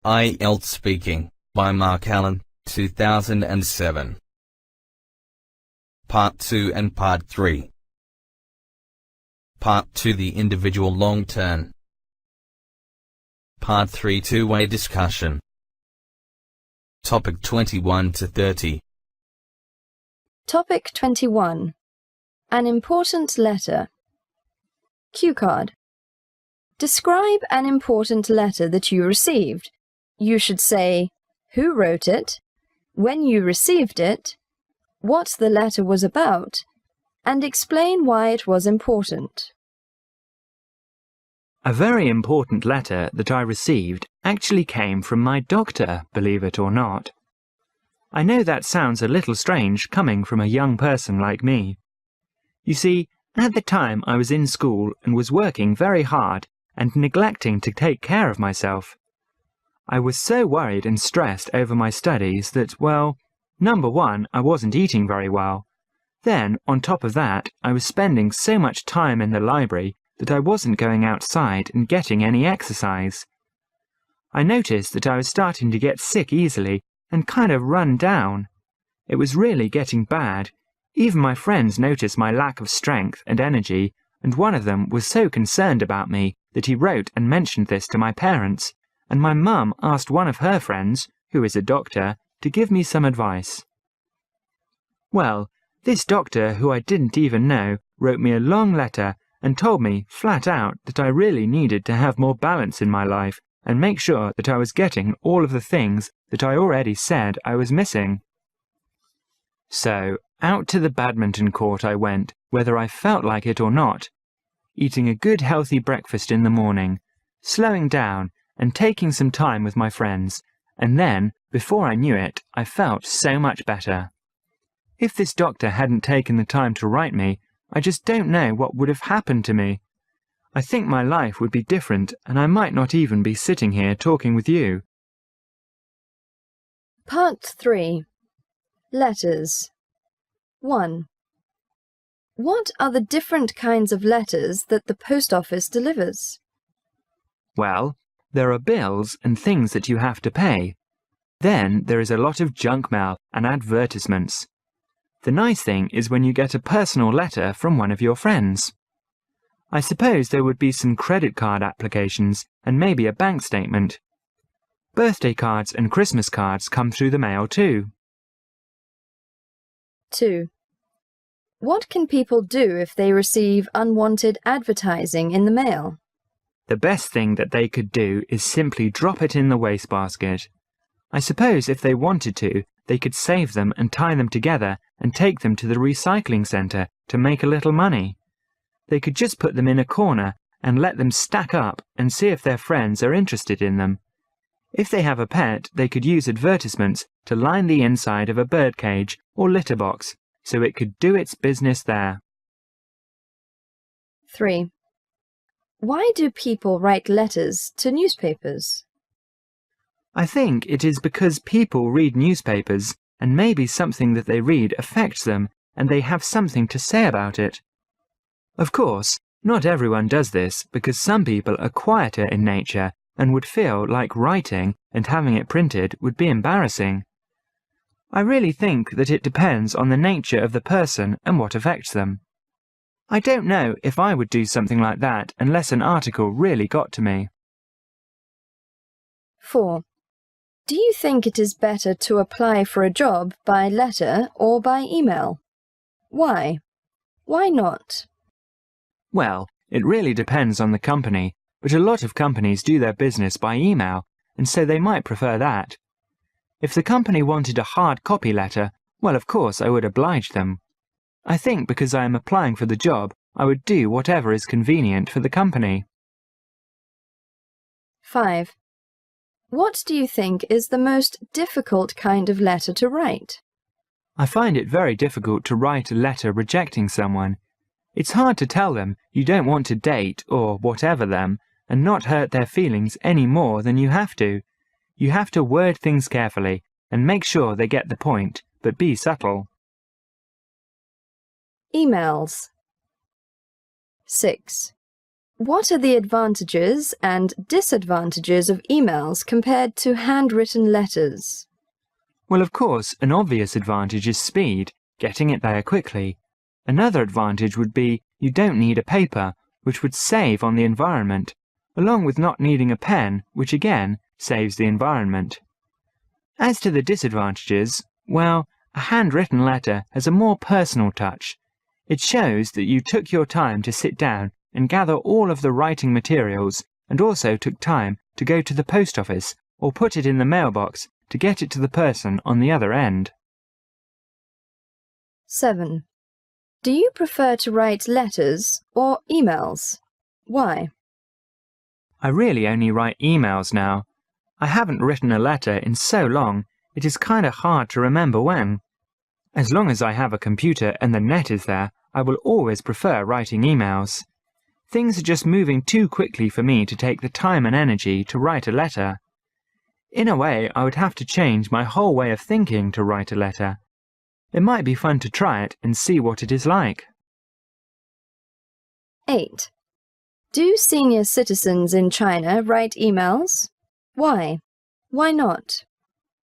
IELTS Speaking by Mark Allen, 2007. Part 2 and Part 3. Part 2 The individual long turn. Part 3 Two-way discussion. Topic 21 to 30. Topic 21. An important letter. Cue card. Describe an important letter that you received. You should say who wrote it, when you received it, what the letter was about, and explain why it was important. A very important letter that I received actually came from my doctor, believe it or not. I know that sounds a little strange coming from a young person like me. You see, at the time I was in school and was working very hard and neglecting to take care of myself. I was so worried and stressed over my studies that, well, number one, I wasn't eating very well. Then, on top of that, I was spending so much time in the library that I wasn't going outside and getting any exercise. I noticed that I was starting to get sick easily and kind of run down. It was really getting bad. Even my friends noticed my lack of strength and energy, and one of them was so concerned about me that he wrote and mentioned this to my parents, and my mum asked one of her friends, who is a doctor, to give me some advice. Well, this doctor, who I didn't even know, wrote me a long letter and told me flat out that I really needed to have more balance in my life and make sure that I was getting all of the things that I already said I was missing. So, out to the badminton court I went, whether I felt like it or not, eating a good healthy breakfast in the morning, slowing down and taking some time with my friends, and then, before I knew it, I felt so much better. If this doctor hadn't taken the time to write me, I just don't know what would have happened to me. I think my life would be different, and I might not even be sitting here talking with you. Part 3. Letters. 1. What are the different kinds of letters that the post office delivers? Well, there are bills and things that you have to pay. Then there is a lot of junk mail and advertisements. The nice thing is when you get a personal letter from one of your friends. I suppose there would be some credit card applications and maybe a bank statement. Birthday cards and Christmas cards come through the mail too. 2. What can people do if they receive unwanted advertising in the mail? The best thing that they could do is simply drop it in the wastebasket. I suppose if they wanted to, they could save them and tie them together and take them to the recycling centre to make a little money. They could just put them in a corner and let them stack up and see if their friends are interested in them. If they have a pet, they could use advertisements to line the inside of a birdcage or litter box so it could do its business there. 3. Why do people write letters to newspapers? I think it is because people read newspapers and maybe something that they read affects them and they have something to say about it. Of course, not everyone does this because some people are quieter in nature and would feel like writing and having it printed would be embarrassing. I really think that it depends on the nature of the person and what affects them. I don't know if I would do something like that unless an article really got to me. 4. Do you think it is better to apply for a job by letter or by email? Why? Why not? Well, it really depends on the company, but a lot of companies do their business by email, and so they might prefer that. If the company wanted a hard copy letter, well, of course I would oblige them. I think because I am applying for the job, I would do whatever is convenient for the company. 5. What do you think is the most difficult kind of letter to write? I find it very difficult to write a letter rejecting someone. It's hard to tell them you don't want to date or whatever them and not hurt their feelings any more than you have to. You have to word things carefully and make sure they get the point, but be subtle. Emails. 6. What are the advantages and disadvantages of emails compared to handwritten letters? Well, of course, an obvious advantage is speed, getting it there quickly. Another advantage would be you don't need a paper, which would save on the environment, along with not needing a pen, which again saves the environment. As to the disadvantages, well, a handwritten letter has a more personal touch. It shows that you took your time to sit down and gather all of the writing materials, and also took time to go to the post office or put it in the mailbox to get it to the person on the other end. 7. Do you prefer to write letters or emails? Why? I really only write emails now. I haven't written a letter in so long, it is kind of hard to remember when. As long as I have a computer and the net is there, I will always prefer writing emails. Things are just moving too quickly for me to take the time and energy to write a letter. In a way, I would have to change my whole way of thinking to write a letter. It might be fun to try it and see what it is like. 8. Do senior citizens in China write emails? Why? Why not?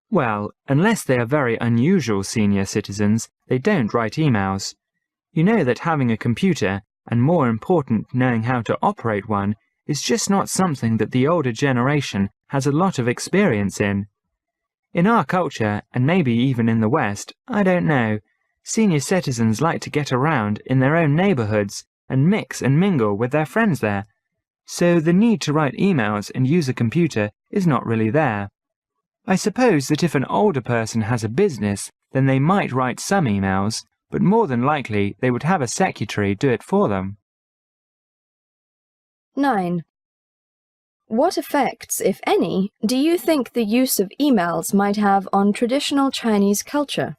Well, unless they are very unusual senior citizens, they don't write emails. You know that having a computer, and more important, knowing how to operate one, is just not something that the older generation has a lot of experience in. In our culture, and maybe even in the West, I don't know, senior citizens like to get around in their own neighborhoods and mix and mingle with their friends there. So the need to write emails and use a computer is not really there. I suppose that if an older person has a business, then they might write some emails, but more than likely they would have a secretary do it for them. 9. What effects, if any, do you think the use of emails might have on traditional Chinese culture?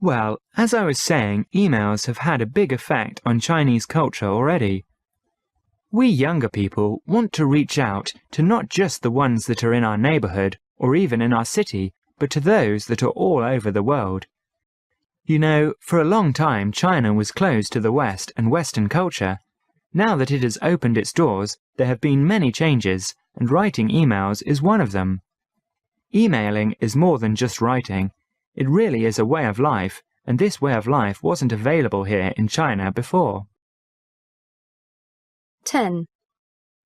Well, as I was saying, emails have had a big effect on Chinese culture already. We younger people want to reach out to not just the ones that are in our neighborhood or even in our city, but to those that are all over the world. You know, for a long time China was closed to the West and Western culture. Now that it has opened its doors, there have been many changes, and writing emails is one of them. Emailing is more than just writing. It really is a way of life, and this way of life wasn't available here in China before. 10.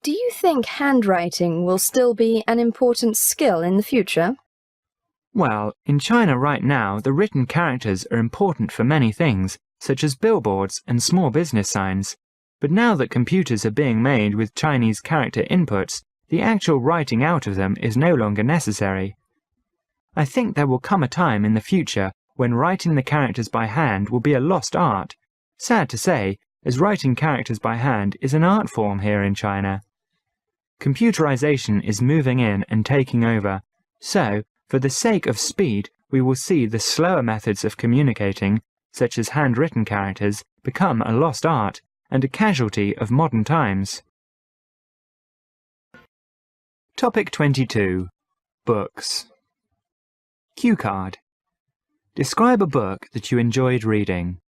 Do you think handwriting will still be an important skill in the future? Well, in China right now, the written characters are important for many things, such as billboards and small business signs. But now that computers are being made with Chinese character inputs, the actual writing out of them is no longer necessary. I think there will come a time in the future when writing the characters by hand will be a lost art. Sad to say, as writing characters by hand is an art form here in China. Computerization is moving in and taking over, so, for the sake of speed, we will see the slower methods of communicating, such as handwritten characters, become a lost art and a casualty of modern times. Topic 22. Books. Cue card. Describe a book that you enjoyed reading.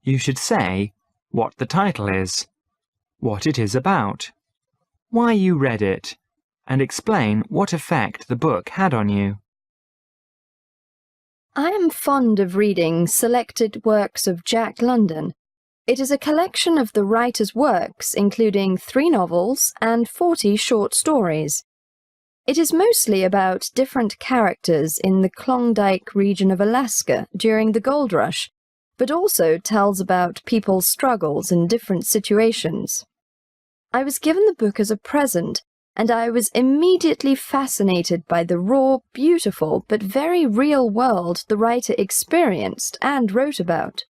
You should say what the title is, what it is about, why you read it, and explain what effect the book had on you. I am fond of reading selected works of Jack London. It is a collection of the writer's works, including 3 novels and 40 short stories. It is mostly about different characters in the Klondike region of Alaska during the gold rush, but also tells about people's struggles in different situations. I was given the book as a present, and I was immediately fascinated by the raw, beautiful, but very real world the writer experienced and wrote about.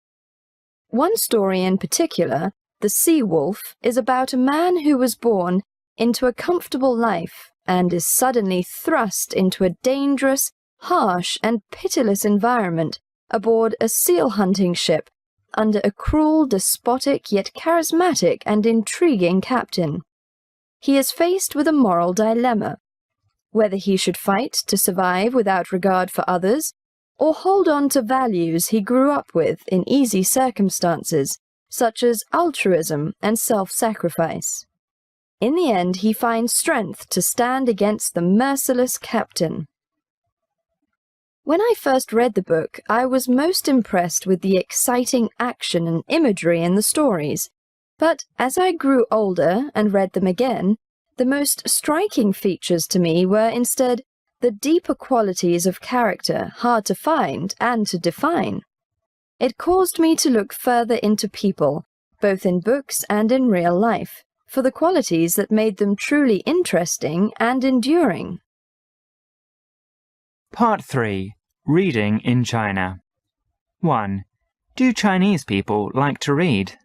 One story in particular, The Sea Wolf, is about a man who was born into a comfortable life and is suddenly thrust into a dangerous, harsh, and pitiless environment aboard a seal hunting ship under a cruel, despotic, yet charismatic and intriguing captain. He is faced with a moral dilemma, whether he should fight to survive without regard for others, or hold on to values he grew up with in easy circumstances such as altruism and self-sacrifice. In the end, he finds strength to stand against the merciless captain. When I first read the book, I was most impressed with the exciting action and imagery in the stories. But as I grew older and read them again, the most striking features to me were instead the deeper qualities of character hard to find and to define. It caused me to look further into people, both in books and in real life, for the qualities that made them truly interesting and enduring. Part 3. Reading in China. 1. Do Chinese people like to read?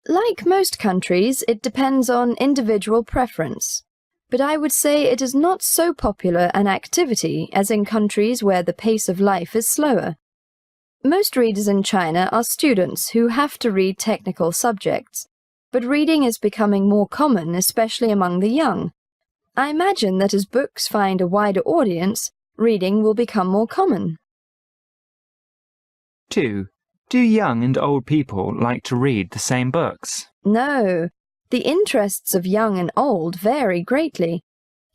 Like most countries, it depends on individual preference. But I would say it is not so popular an activity as in countries where the pace of life is slower. Most readers in China are students who have to read technical subjects, but reading is becoming more common, especially among the young. I imagine that as books find a wider audience, reading will become more common. 2. Do young and old people like to read the same books? No, the interests of young and old vary greatly.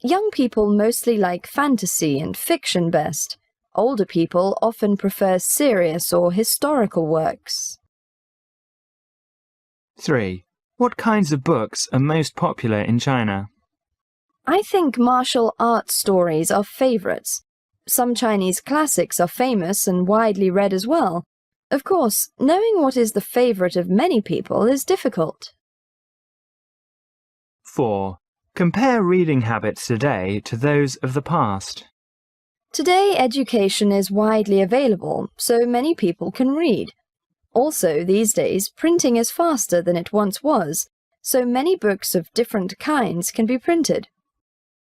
Young people mostly like fantasy and fiction best. Older people often prefer serious or historical works. 3. What kinds of books are most popular in China? I think martial arts stories are favorites. Some Chinese classics are famous and widely read as well. Of course, knowing what is the favorite of many people is difficult. 4. Compare reading habits today to those of the past. Today, education is widely available, so many people can read. Also, these days, printing is faster than it once was, so many books of different kinds can be printed.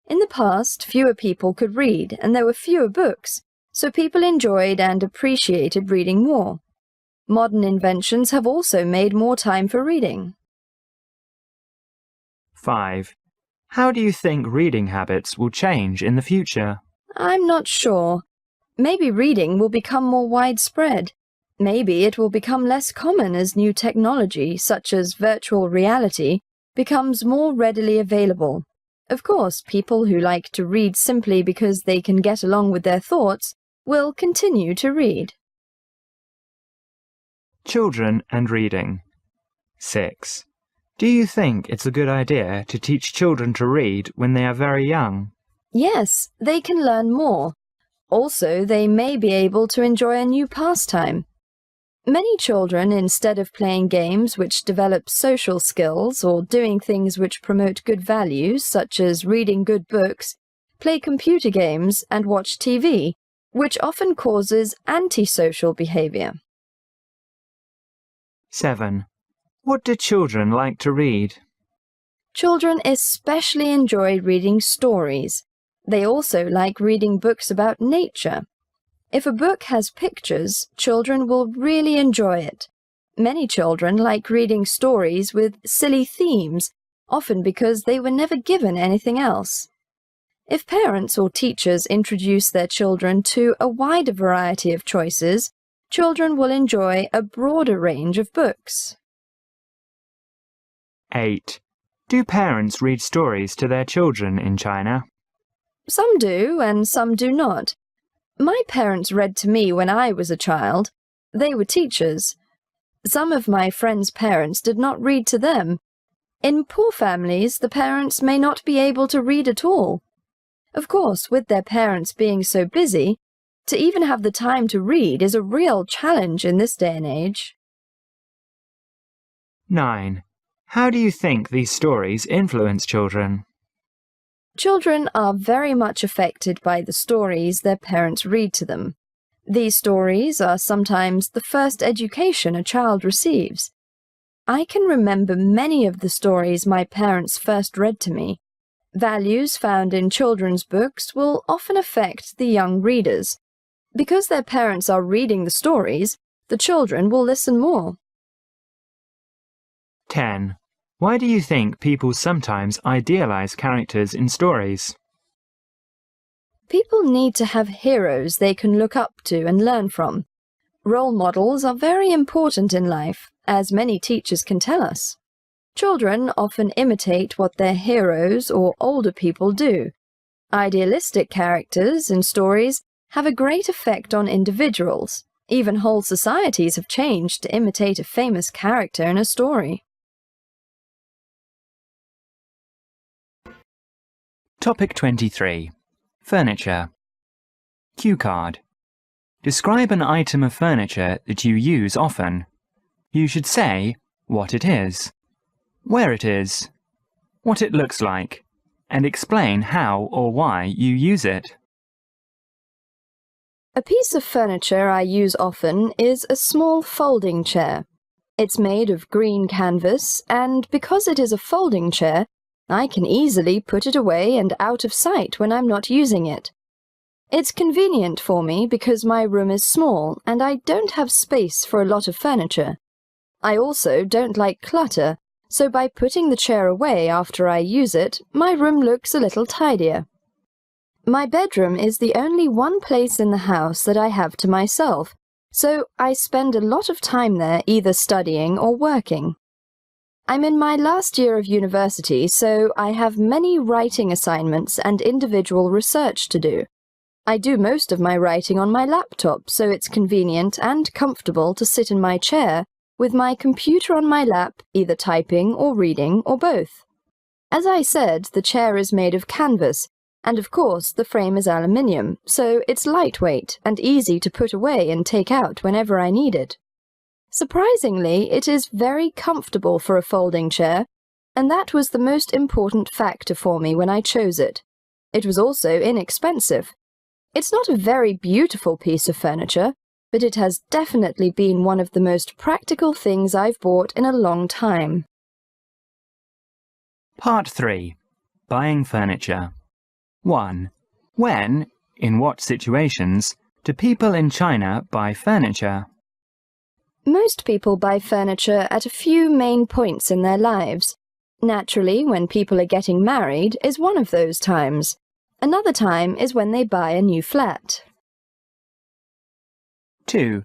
In the past, fewer people could read, and there were fewer books, so people enjoyed and appreciated reading more. Modern inventions have also made more time for reading. 5. How do you think reading habits will change in the future? I'm not sure. Maybe reading will become more widespread. Maybe it will become less common as new technology, such as virtual reality, becomes more readily available. Of course, people who like to read simply because they can get along with their thoughts will continue to read. Children and reading. 6. Do you think it's a good idea to teach children to read when they are very young? Yes, they can learn more. Also, they may be able to enjoy a new pastime. Many children, instead of playing games which develop social skills or doing things which promote good values, such as reading good books, play computer games and watch TV, which often causes antisocial behavior. 7. What do children like to read? Children especially enjoy reading stories. They also like reading books about nature. If a book has pictures, children will really enjoy it. Many children like reading stories with silly themes, often because they were never given anything else. If parents or teachers introduce their children to a wider variety of choices, children will enjoy a broader range of books. 8. Do parents read stories to their children in China? Some do and some do not. My parents read to me when I was a child. They were teachers. Some of my friends' parents did not read to them. In poor families, the parents may not be able to read at all. Of course, with their parents being so busy, to even have the time to read is a real challenge in this day and age. 9. How do you think these stories influence children? Children are very much affected by the stories their parents read to them. These stories are sometimes the first education a child receives. I can remember many of the stories my parents first read to me. Values found in children's books will often affect the young readers. Because their parents are reading the stories, the children will listen more. 10. Why do you think people sometimes idealize characters in stories? People need to have heroes they can look up to and learn from. Role models are very important in life, as many teachers can tell us. Children often imitate what their heroes or older people do. Idealistic characters in stories have a great effect on individuals. Even whole societies have changed to imitate a famous character in a story. Topic 23. Furniture. Cue card. Describe an item of furniture that you use often. You should say what it is, where it is, what it looks like, and explain how or why you use it. A piece of furniture I use often is a small folding chair. It's made of green canvas, and because it is a folding chair, I can easily put it away and out of sight when I'm not using it. It's convenient for me because my room is small and I don't have space for a lot of furniture. I also don't like clutter, so by putting the chair away after I use it, my room looks a little tidier. My bedroom is the only one place in the house that I have to myself, so I spend a lot of time there either studying or working. I'm in my last year of university, so I have many writing assignments and individual research to do. I do most of my writing on my laptop, so it's convenient and comfortable to sit in my chair with my computer on my lap, either typing or reading or both. As I said, the chair is made of canvas, and of course the frame is aluminium, so it's lightweight and easy to put away and take out whenever I need it. Surprisingly, it is very comfortable for a folding chair, and that was the most important factor for me when I chose it. It was also inexpensive. It's not a very beautiful piece of furniture, but it has definitely been one of the most practical things I've bought in a long time. Part 3. Buying furniture. 1. When, in what situations, do people in China buy furniture? Most people buy furniture at a few main points in their lives. Naturally, when people are getting married is one of those times. Another time is when they buy a new flat. 2.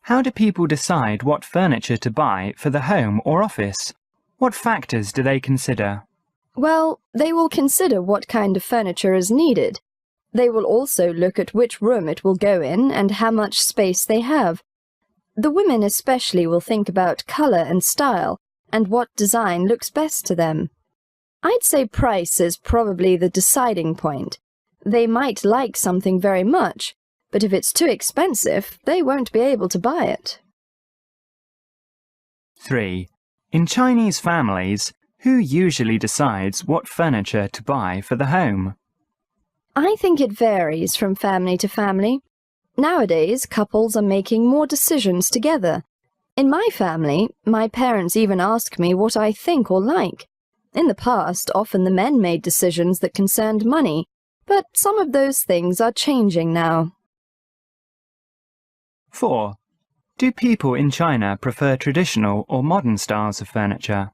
How do people decide what furniture to buy for the home or office? What factors do they consider? Well, they will consider what kind of furniture is needed. They will also look at which room it will go in and how much space they have. The women especially will think about colour and style, and what design looks best to them. I'd say price is probably the deciding point. They might like something very much, but if it's too expensive, they won't be able to buy it. 3. In Chinese families, who usually decides what furniture to buy for the home? I think it varies from family to family. Nowadays, couples are making more decisions together. In my family, my parents even ask me what I think or like. In the past, often the men made decisions that concerned money, but some of those things are changing now. 4. Do people in China prefer traditional or modern styles of furniture?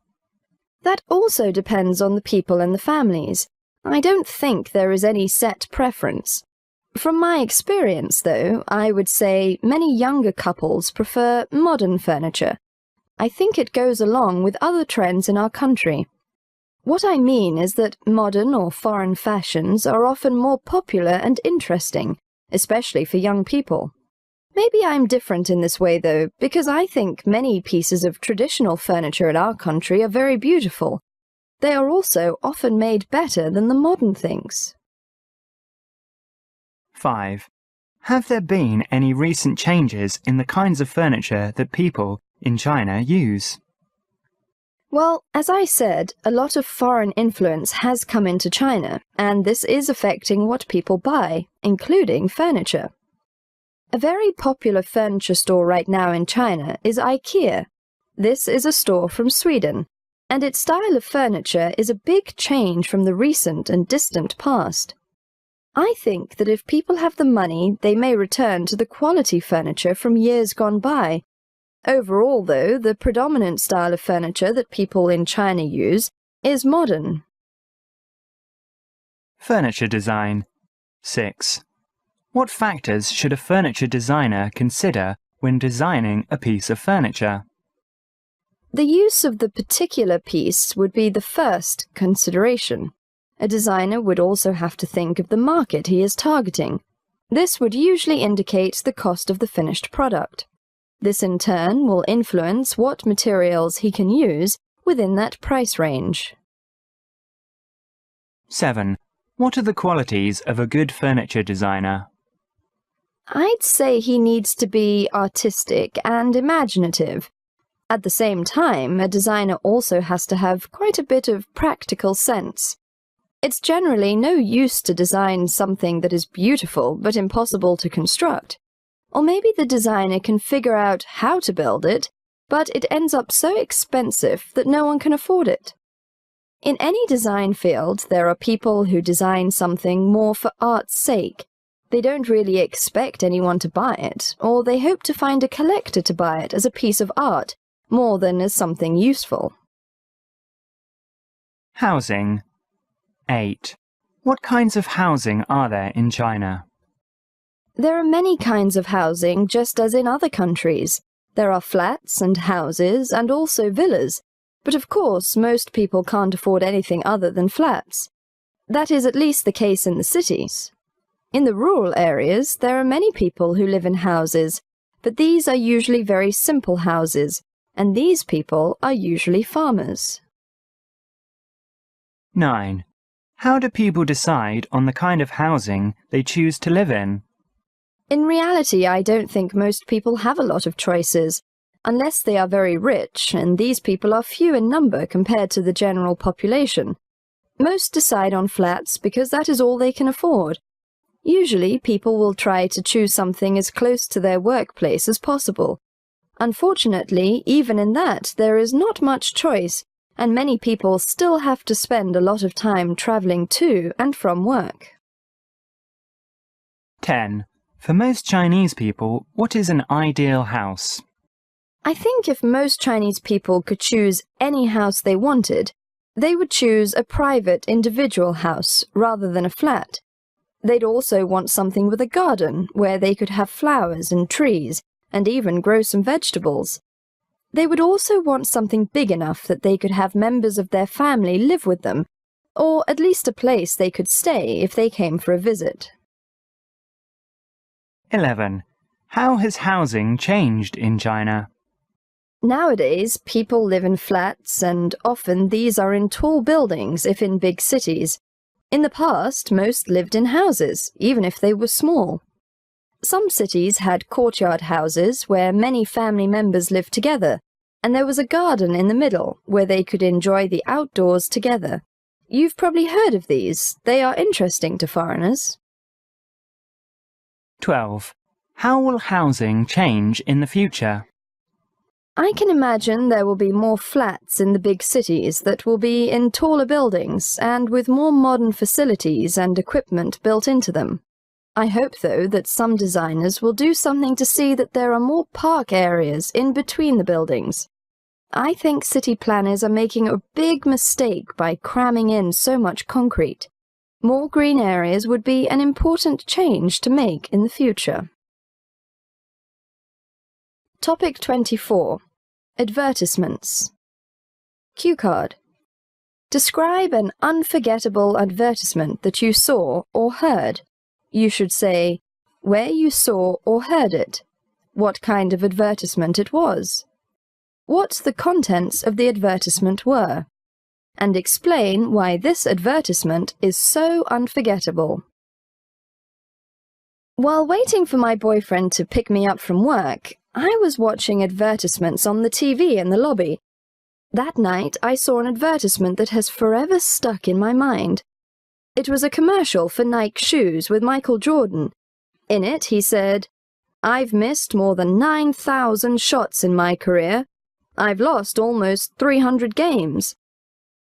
That also depends on the people and the families. I don't think there is any set preference. From my experience, though, I would say many younger couples prefer modern furniture. I think it goes along with other trends in our country. What I mean is that modern or foreign fashions are often more popular and interesting, especially for young people. Maybe I'm different in this way, though, because I think many pieces of traditional furniture in our country are very beautiful. They are also often made better than the modern things. 5. Have there been any recent changes in the kinds of furniture that people in China use? Well, as I said, a lot of foreign influence has come into China, and this is affecting what people buy, including furniture. A very popular furniture store right now in China is IKEA. This is a store from Sweden, and its style of furniture is a big change from the recent and distant past. I think that if people have the money, they may return to the quality furniture from years gone by. Overall, though, the predominant style of furniture that people in China use is modern. Furniture design. 6. What factors should a furniture designer consider when designing a piece of furniture? The use of the particular piece would be the first consideration. A designer would also have to think of the market he is targeting. This would usually indicate the cost of the finished product. This in turn will influence what materials he can use within that price range. 7. What are the qualities of a good furniture designer? I'd say he needs to be artistic and imaginative. At the same time, a designer also has to have quite a bit of practical sense. It's generally no use to design something that is beautiful but impossible to construct. Or maybe the designer can figure out how to build it, but it ends up so expensive that no one can afford it. In any design field, there are people who design something more for art's sake. They don't really expect anyone to buy it, or they hope to find a collector to buy it as a piece of art, more than as something useful. Housing. 8. What kinds of housing are there in China? There are many kinds of housing, just as in other countries. There are flats and houses and also villas, but of course most people can't afford anything other than flats. That is at least the case in the cities. In the rural areas, there are many people who live in houses, but these are usually very simple houses, and these people are usually farmers. 9. How do people decide on the kind of housing they choose to live in? In reality, I don't think most people have a lot of choices, unless they are very rich, and these people are few in number compared to the general population. Most decide on flats because that is all they can afford. Usually, people will try to choose something as close to their workplace as possible. Unfortunately, even in that, there is not much choice, and many people still have to spend a lot of time traveling to and from work. 10. For most Chinese people, what is an ideal house? I think if most Chinese people could choose any house they wanted, they would choose a private individual house rather than a flat. They'd also want something with a garden where they could have flowers and trees and even grow some vegetables. They would also want something big enough that they could have members of their family live with them, or at least a place they could stay if they came for a visit. 11. How has housing changed in China? Nowadays, people live in flats, and often these are in tall buildings if in big cities. In the past, most lived in houses, even if they were small. Some cities had courtyard houses where many family members lived together, and there was a garden in the middle where they could enjoy the outdoors together. You've probably heard of these. They are interesting to foreigners. 12. How will housing change in the future? I can imagine there will be more flats in the big cities that will be in taller buildings and with more modern facilities and equipment built into them. I hope, though, that some designers will do something to see that there are more park areas in between the buildings. I think city planners are making a big mistake by cramming in so much concrete. More green areas would be an important change to make in the future. Topic 24. Advertisements. Cue card. Describe an unforgettable advertisement that you saw or heard. You should say where you saw or heard it, what kind of advertisement it was, what the contents of the advertisement were, and explain why this advertisement is so unforgettable. While waiting for my boyfriend to pick me up from work, I was watching advertisements on the TV in the lobby. That night, I saw an advertisement that has forever stuck in my mind. It was a commercial for Nike shoes with Michael Jordan. In it, he said, "I've missed more than 9,000 shots in my career. I've lost almost 300 games.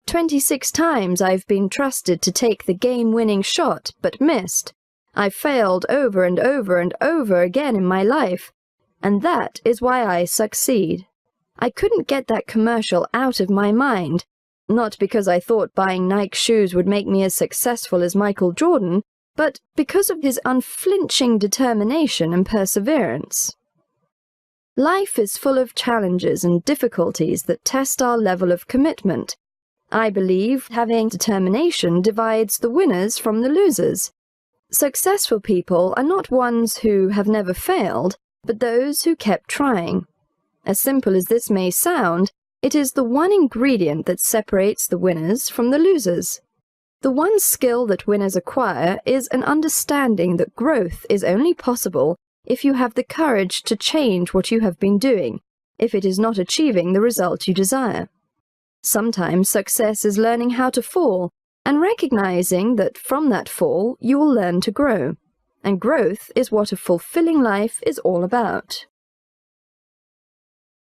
26 times I've been trusted to take the game-winning shot, but missed. I've failed over and over and over again in my life. And that is why I succeed." I couldn't get that commercial out of my mind, not because I thought buying Nike shoes would make me as successful as Michael Jordan, but because of his unflinching determination and perseverance. Life is full of challenges and difficulties that test our level of commitment. I believe having determination divides the winners from the losers. Successful people are not ones who have never failed, but those who kept trying. As simple as this may sound, it is the one ingredient that separates the winners from the losers. The one skill that winners acquire is an understanding that growth is only possible if you have the courage to change what you have been doing, if it is not achieving the result you desire. Sometimes success is learning how to fall, and recognizing that from that fall you will learn to grow. And growth is what a fulfilling life is all about.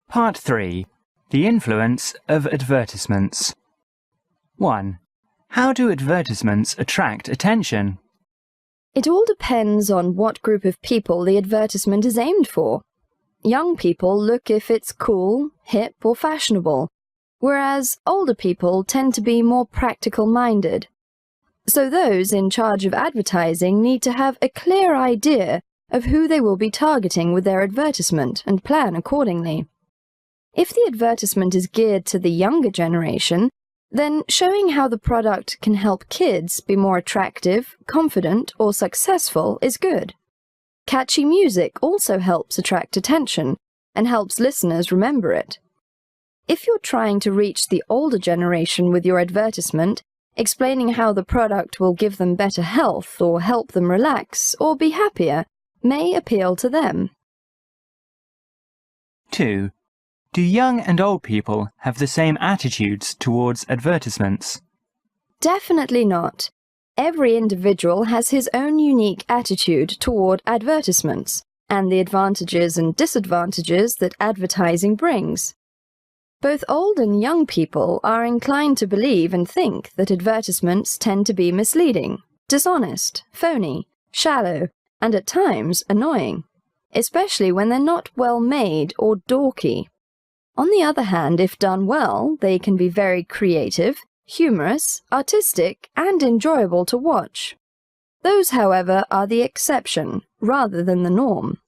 Part 3. The influence of advertisements. 1. How do advertisements attract attention? It all depends on what group of people the advertisement is aimed for. Young people look if it's cool, hip, or fashionable, whereas older people tend to be more practical-minded. So those in charge of advertising need to have a clear idea of who they will be targeting with their advertisement and plan accordingly. If the advertisement is geared to the younger generation, then showing how the product can help kids be more attractive, confident, or successful is good. Catchy music also helps attract attention and helps listeners remember it. If you're trying to reach the older generation with your advertisement, explaining how the product will give them better health or help them relax or be happier may appeal to them. 2. Do young and old people have the same attitudes towards advertisements? Definitely not. Every individual has his own unique attitude toward advertisements and the advantages and disadvantages that advertising brings. Both old and young people are inclined to believe and think that advertisements tend to be misleading, dishonest, phony, shallow, and at times annoying, especially when they're not well made or dorky. On the other hand, if done well, they can be very creative, humorous, artistic, and enjoyable to watch. Those, however, are the exception, rather than the norm.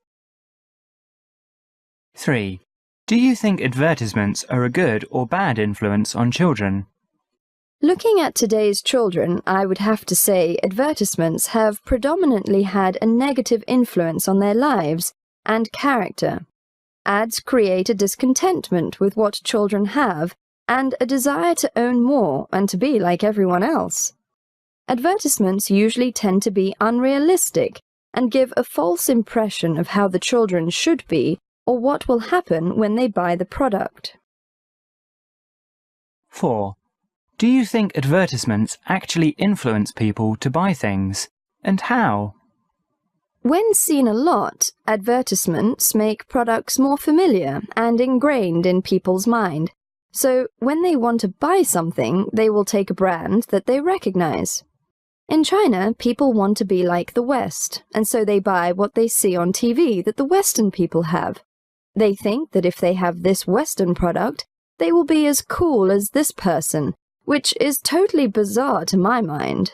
3. Do you think advertisements are a good or bad influence on children? Looking at today's children, I would have to say advertisements have predominantly had a negative influence on their lives and character. Ads create a discontentment with what children have and a desire to own more and to be like everyone else. Advertisements usually tend to be unrealistic and give a false impression of how the children should be or what will happen when they buy the product. 4. Do you think advertisements actually influence people to buy things, and how? When seen a lot, advertisements make products more familiar and ingrained in people's mind. So when they want to buy something, they will take a brand that they recognize. In China, people want to be like the West, and so they buy what they see on TV that the Western people have. They think that if they have this Western product, they will be as cool as this person, which is totally bizarre to my mind.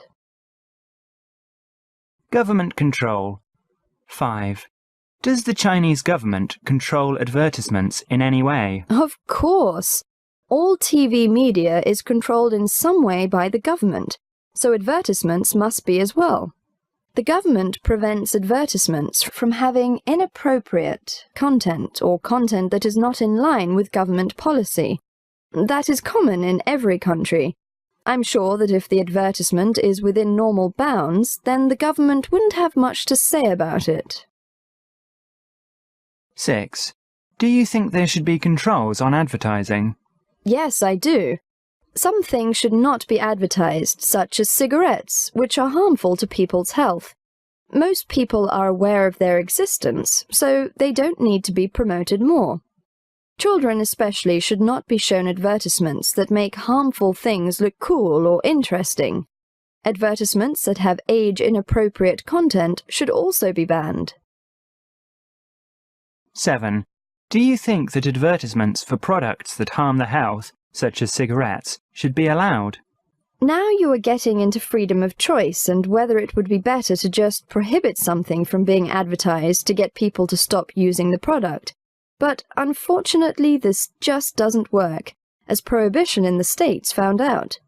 Government control. 5. Does the Chinese government control advertisements in any way? Of course. All TV media is controlled in some way by the government, so advertisements must be as well. The government prevents advertisements from having inappropriate content or content that is not in line with government policy. That is common in every country. I'm sure that if the advertisement is within normal bounds, then the government wouldn't have much to say about it. 6. Do you think there should be controls on advertising? Yes, I do. Some things should not be advertised, such as cigarettes, which are harmful to people's health. Most people are aware of their existence, so they don't need to be promoted more. Children especially should not be shown advertisements that make harmful things look cool or interesting. Advertisements that have age-inappropriate content should also be banned. 7. Do you think that advertisements for products that harm the health, such as cigarettes, should be allowed? Now you are getting into freedom of choice and whether it would be better to just prohibit something from being advertised to get people to stop using the product. But unfortunately, this just doesn't work, as prohibition in the States found out.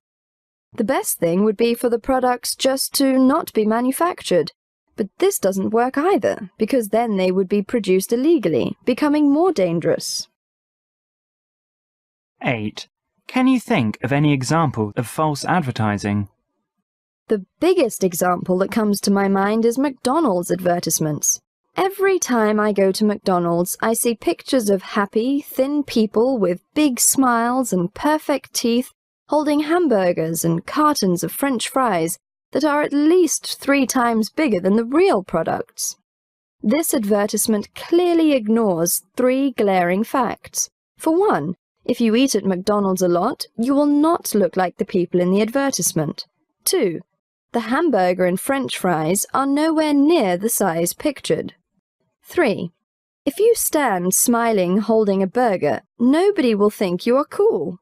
The best thing would be for the products just to not be manufactured, but this doesn't work either, because then they would be produced illegally, becoming more dangerous. 8. Can you think of any example of false advertising? The biggest example that comes to my mind is McDonald's advertisements. Every time I go to McDonald's, I see pictures of happy, thin people with big smiles and perfect teeth holding hamburgers and cartons of French fries that are at least 3 times bigger than the real products. This advertisement clearly ignores 3 glaring facts. For one, if you eat at McDonald's a lot, you will not look like the people in the advertisement. 2. The hamburger and French fries are nowhere near the size pictured. 3. If you stand smiling holding a burger, nobody will think you are cool.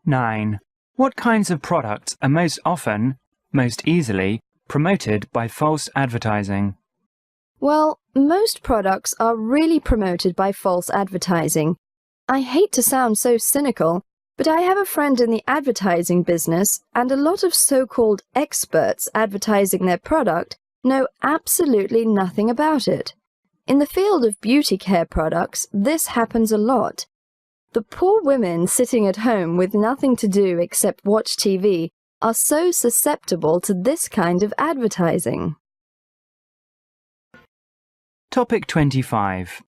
9. What kinds of products are most often, most easily, promoted by false advertising? Well, most products are really promoted by false advertising. I hate to sound so cynical, but I have a friend in the advertising business, and a lot of so-called experts advertising their product know absolutely nothing about it. In the field of beauty care products, this happens a lot. The poor women sitting at home with nothing to do except watch TV are so susceptible to this kind of advertising. Topic 25.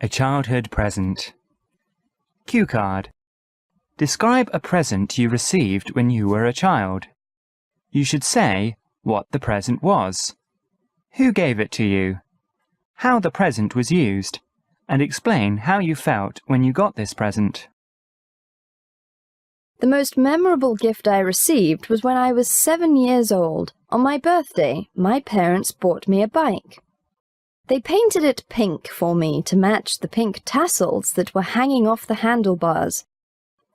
A childhood present. Cue card. Describe a present you received when you were a child. You should say what the present was, who gave it to you, how the present was used, and explain how you felt when you got this present. The most memorable gift I received was when I was 7 years old. On my birthday, my parents bought me a bike. They painted it pink for me to match the pink tassels that were hanging off the handlebars.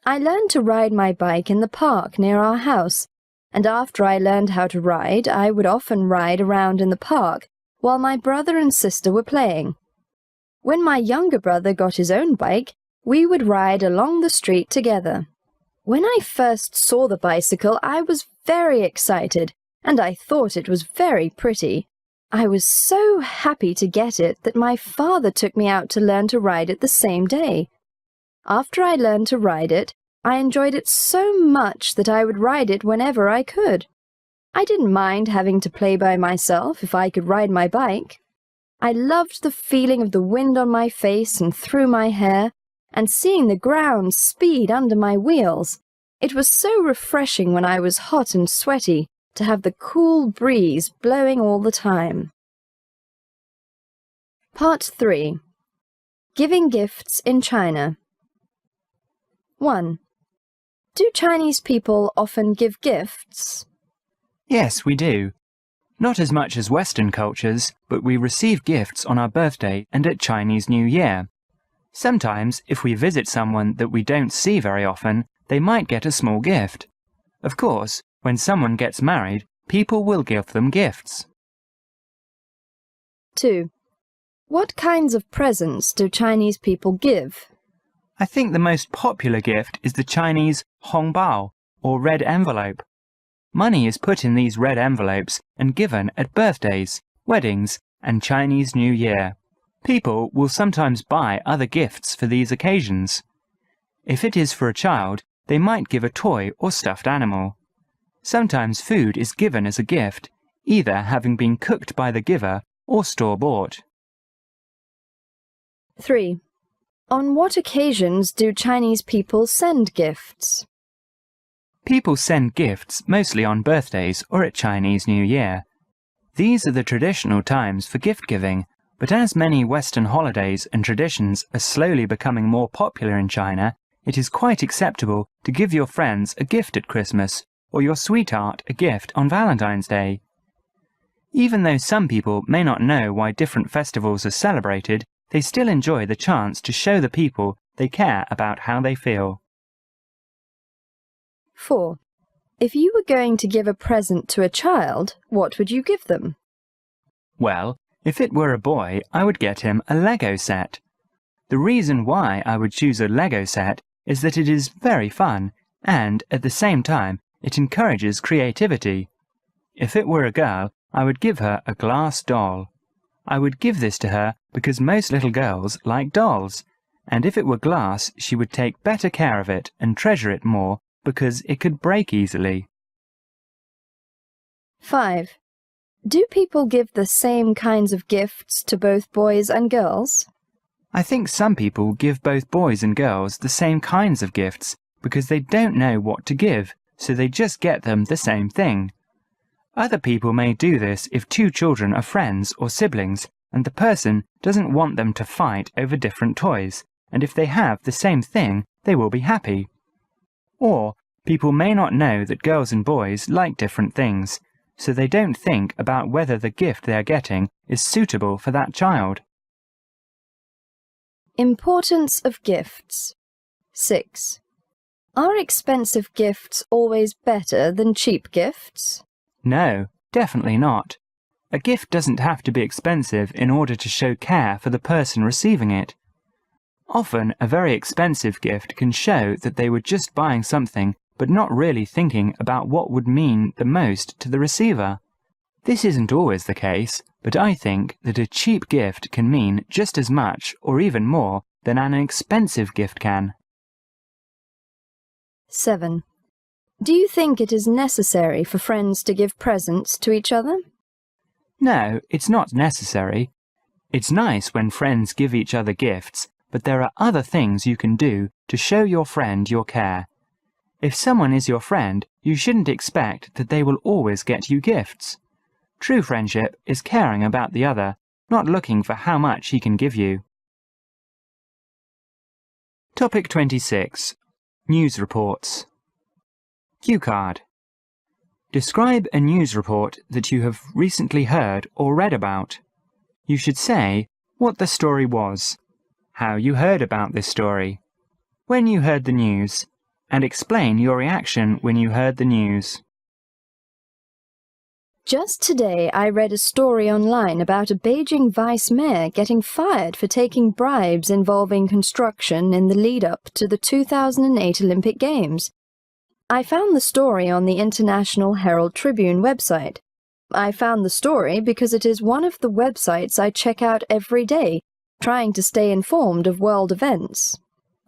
I learned to ride my bike in the park near our house, and after I learned how to ride, I would often ride around in the park while my brother and sister were playing. When my younger brother got his own bike, we would ride along the street together. When I first saw the bicycle, I was very excited, and I thought it was very pretty. I was so happy to get it that my father took me out to learn to ride it the same day. After I learned to ride it, I enjoyed it so much that I would ride it whenever I could. I didn't mind having to play by myself if I could ride my bike. I loved the feeling of the wind on my face and through my hair, and seeing the ground speed under my wheels. It was so refreshing when I was hot and sweaty to have the cool breeze blowing all the time. Part 3. Giving gifts in China. 1. Do Chinese people often give gifts? Yes, we do. Not as much as Western cultures, but we receive gifts on our birthday and at Chinese New Year. Sometimes, if we visit someone that we don't see very often, they might get a small gift. Of course, when someone gets married, people will give them gifts. 2. What kinds of presents do Chinese people give? I think the most popular gift is the Chinese hongbao, or red envelope. Money is put in these red envelopes and given at birthdays, weddings, and Chinese New Year. People will sometimes buy other gifts for these occasions. If it is for a child, they might give a toy or stuffed animal. Sometimes food is given as a gift, either having been cooked by the giver or store-bought. 3. On what occasions do Chinese people send gifts? People send gifts mostly on birthdays or at Chinese New Year. These are the traditional times for gift-giving, but as many Western holidays and traditions are slowly becoming more popular in China, it is quite acceptable to give your friends a gift at Christmas or your sweetheart a gift on Valentine's Day. Even though some people may not know why different festivals are celebrated, they still enjoy the chance to show the people they care about how they feel. 4. If you were going to give a present to a child, what would you give them? Well, If it were a boy, I would get him a Lego set. The reason why I would choose a Lego set is that it is very fun and, at the same time, it encourages creativity. If it were a girl, I would give her a glass doll. I would give this to her because most little girls like dolls, and if it were glass, she would take better care of it and treasure it more because it could break easily. 5. Do people give the same kinds of gifts to both boys and girls? I think some people give both boys and girls the same kinds of gifts because they don't know what to give, so they just get them the same thing. Other people may do this if two children are friends or siblings and the person doesn't want them to fight over different toys, and if they have the same thing, they will be happy. Or people may not know that girls and boys like different things, so they don't think about whether the gift they are getting is suitable for that child. Importance of gifts. 6. Are expensive gifts always better than cheap gifts? No, definitely not. A gift doesn't have to be expensive in order to show care for the person receiving it. Often, a very expensive gift can show that they were just buying something but not really thinking about what would mean the most to the receiver. This isn't always the case, but I think that a cheap gift can mean just as much or even more than an expensive gift can. 7. Do you think it is necessary for friends to give presents to each other? No, it's not necessary. It's nice when friends give each other gifts, but there are other things you can do to show your friend your care. If someone is your friend, you shouldn't expect that they will always get you gifts. True friendship is caring about the other, not looking for how much he can give you. Topic 26. News reports. Cue card. Describe a news report that you have recently heard or read about. You should say what the story was, how you heard about this story, when you heard the news, and explain your reaction when you heard the news. Just today I read a story online about a Beijing vice mayor getting fired for taking bribes involving construction in the lead-up to the 2008 Olympic Games. I found the story on the International Herald Tribune website. I found the story because it is one of the websites I check out every day, trying to stay informed of world events.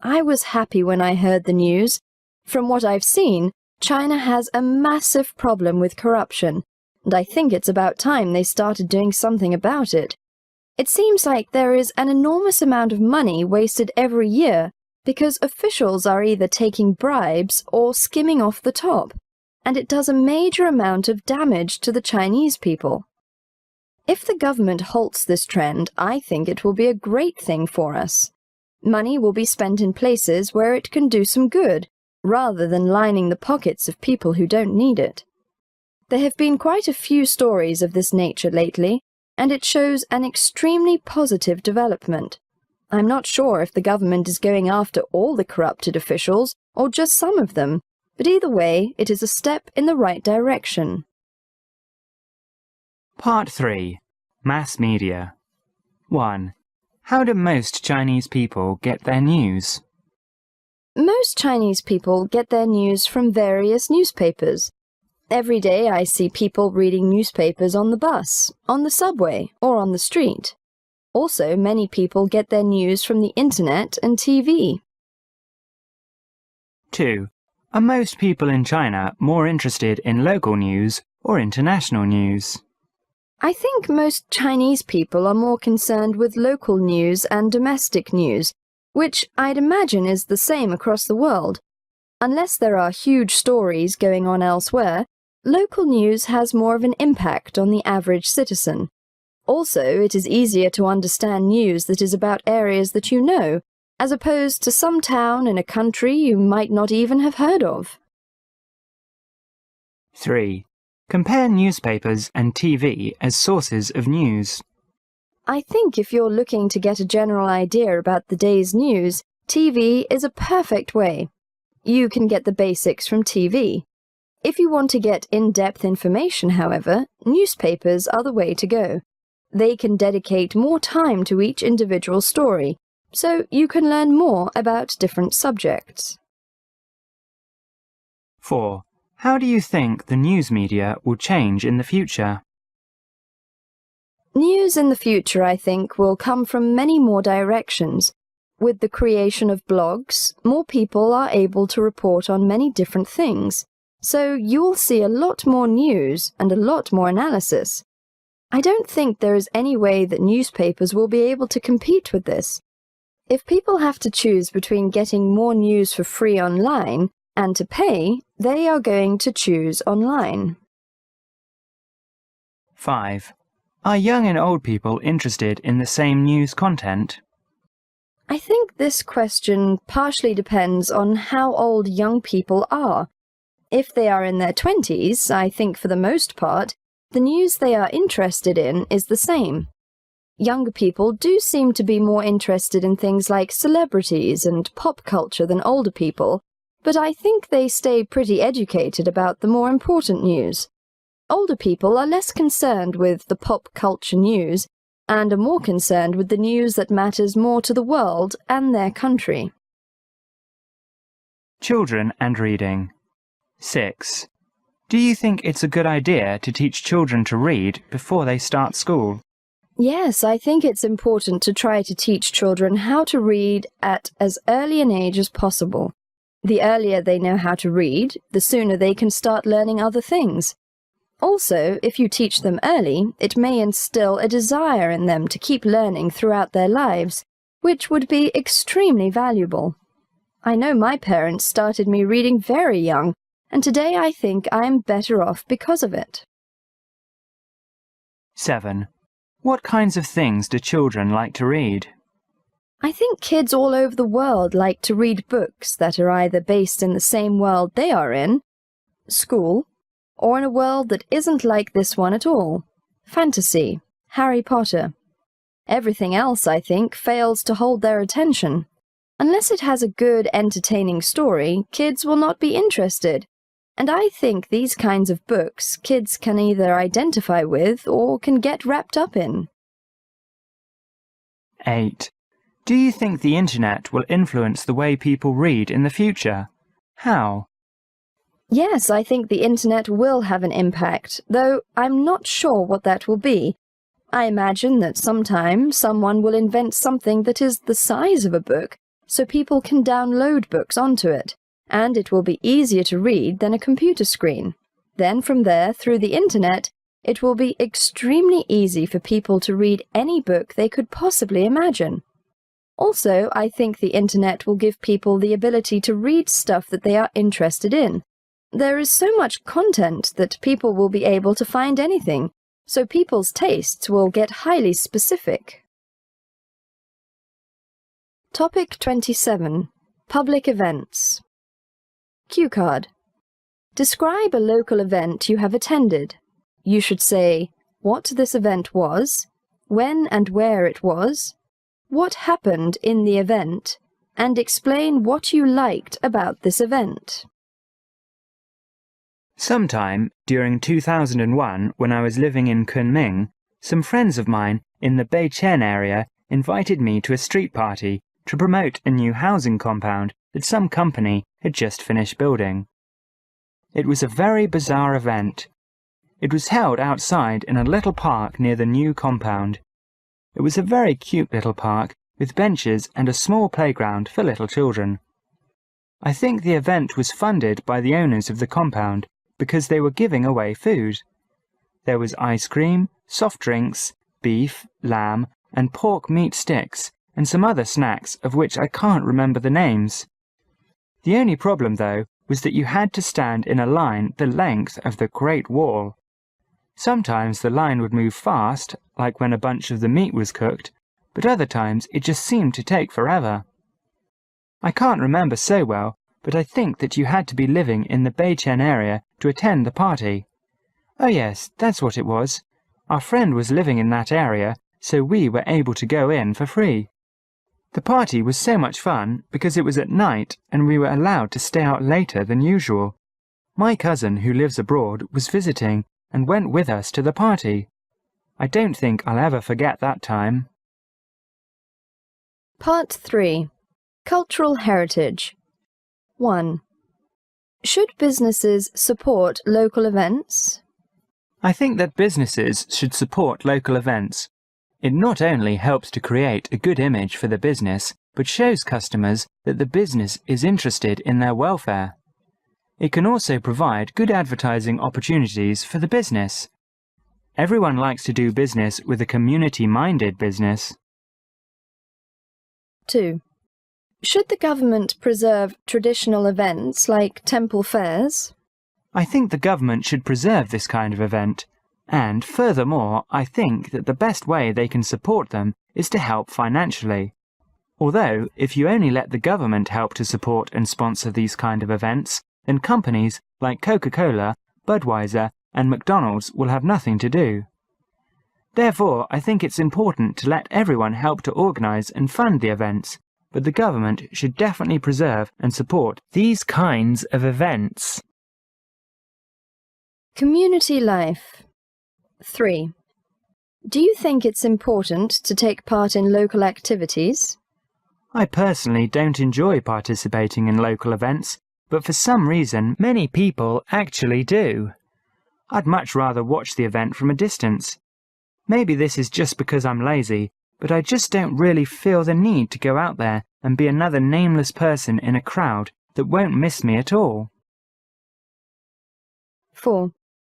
I was happy when I heard the news. From what I've seen, China has a massive problem with corruption, and I think it's about time they started doing something about it. It seems like there is an enormous amount of money wasted every year because officials are either taking bribes or skimming off the top, and it does a major amount of damage to the Chinese people. If the government halts this trend, I think it will be a great thing for us. Money will be spent in places where it can do some good, rather than lining the pockets of people who don't need it. There have been quite a few stories of this nature lately, and it shows an extremely positive development. I'm not sure if the government is going after all the corrupted officials or just some of them, but either way, it is a step in the right direction. Part 3. Mass Media. 1. How do most Chinese people get their news? Most Chinese people get their news from various newspapers. Every day I see people reading newspapers on the bus, on the subway, or on the street. Also, many people get their news from the internet and TV. 2. Are most people in China more interested in local news or international news? I think most Chinese people are more concerned with local news and domestic news, which I'd imagine is the same across the world. Unless there are huge stories going on elsewhere, local news has more of an impact on the average citizen. Also, it is easier to understand news that is about areas that you know, as opposed to some town in a country you might not even have heard of. 3. Compare newspapers and TV as sources of news. I think if you're looking to get a general idea about the day's news, TV is a perfect way. You can get the basics from TV. If you want to get in-depth information, however, newspapers are the way to go. They can dedicate more time to each individual story, so you can learn more about different subjects. 4. How do you think the news media will change in the future? News in the future, I think, will come from many more directions. With the creation of blogs, more people are able to report on many different things, so you'll see a lot more news and a lot more analysis. I don't think there is any way that newspapers will be able to compete with this. If people have to choose between getting more news for free online and to pay, they are going to choose online. 5. Are young and old people interested in the same news content? I think this question partially depends on how old young people are. If they are in their 20s, I think for the most part, the news they are interested in is the same. Younger people do seem to be more interested in things like celebrities and pop culture than older people, but I think they stay pretty educated about the more important news. Older people are less concerned with the pop culture news and are more concerned with the news that matters more to the world and their country. Children and reading. 6. Do you think it's a good idea to teach children to read before they start school? Yes, I think it's important to try to teach children how to read at as early an age as possible. The earlier they know how to read, the sooner they can start learning other things. Also, if you teach them early, it may instill a desire in them to keep learning throughout their lives, which would be extremely valuable. I know my parents started me reading very young, and today I think I am better off because of it. 7. What kinds of things do children like to read? I think kids all over the world like to read books that are either based in the same world they are in, school, or in a world that isn't like this one at all, fantasy, Harry Potter. Everything else, I think, fails to hold their attention. Unless it has a good, entertaining story, kids will not be interested. And I think these kinds of books kids can either identify with or can get wrapped up in. 8. Do you think the internet will influence the way people read in the future? How? Yes, I think the internet will have an impact, though I'm not sure what that will be. I imagine that sometime someone will invent something that is the size of a book, so people can download books onto it, and it will be easier to read than a computer screen. Then from there, through the internet, it will be extremely easy for people to read any book they could possibly imagine. Also, I think the internet will give people the ability to read stuff that they are interested in. There is so much content that people will be able to find anything, so people's tastes will get highly specific. Topic 27. Public events. Cue card. Describe a local event you have attended. You should say what this event was, when and where it was, what happened in the event, and explain what you liked about this event. Sometime during 2001, when I was living in Kunming, some friends of mine in the Beichen area invited me to a street party to promote a new housing compound that some company had just finished building. It was a very bizarre event. It was held outside in a little park near the new compound. It was a very cute little park with benches and a small playground for little children. I think the event was funded by the owners of the compound because they were giving away food. There was ice cream, soft drinks, beef, lamb, and pork meat sticks, and some other snacks of which I can't remember the names. The only problem, though, was that you had to stand in a line the length of the Great Wall. Sometimes the line would move fast, like when a bunch of the meat was cooked, but other times it just seemed to take forever. I can't remember so well, but I think that you had to be living in the Beichen area to attend the party. Oh yes, that's what it was. Our friend was living in that area, so we were able to go in for free. The party was so much fun because it was at night and we were allowed to stay out later than usual. My cousin, who lives abroad, was visiting and went with us to the party. I don't think I'll ever forget that time. Part 3. Cultural Heritage. 1. Should businesses support local events? I think that businesses should support local events. It not only helps to create a good image for the business, but shows customers that the business is interested in their welfare. It can also provide good advertising opportunities for the business. Everyone likes to do business with a community-minded business. 2. Should the government preserve traditional events like temple fairs? I think the government should preserve this kind of event, and furthermore, I think that the best way they can support them is to help financially. Although, if you only let the government help to support and sponsor these kind of events, then companies like Coca-Cola, Budweiser, and McDonald's will have nothing to do. Therefore, I think it's important to let everyone help to organise and fund the events, but the government should definitely preserve and support these kinds of events. Community life. 3. Do you think it's important to take part in local activities? I personally don't enjoy participating in local events, but for some reason many people actually do. I'd much rather watch the event from a distance. Maybe this is just because I'm lazy, but I just don't really feel the need to go out there and be another nameless person in a crowd that won't miss me at all. 4.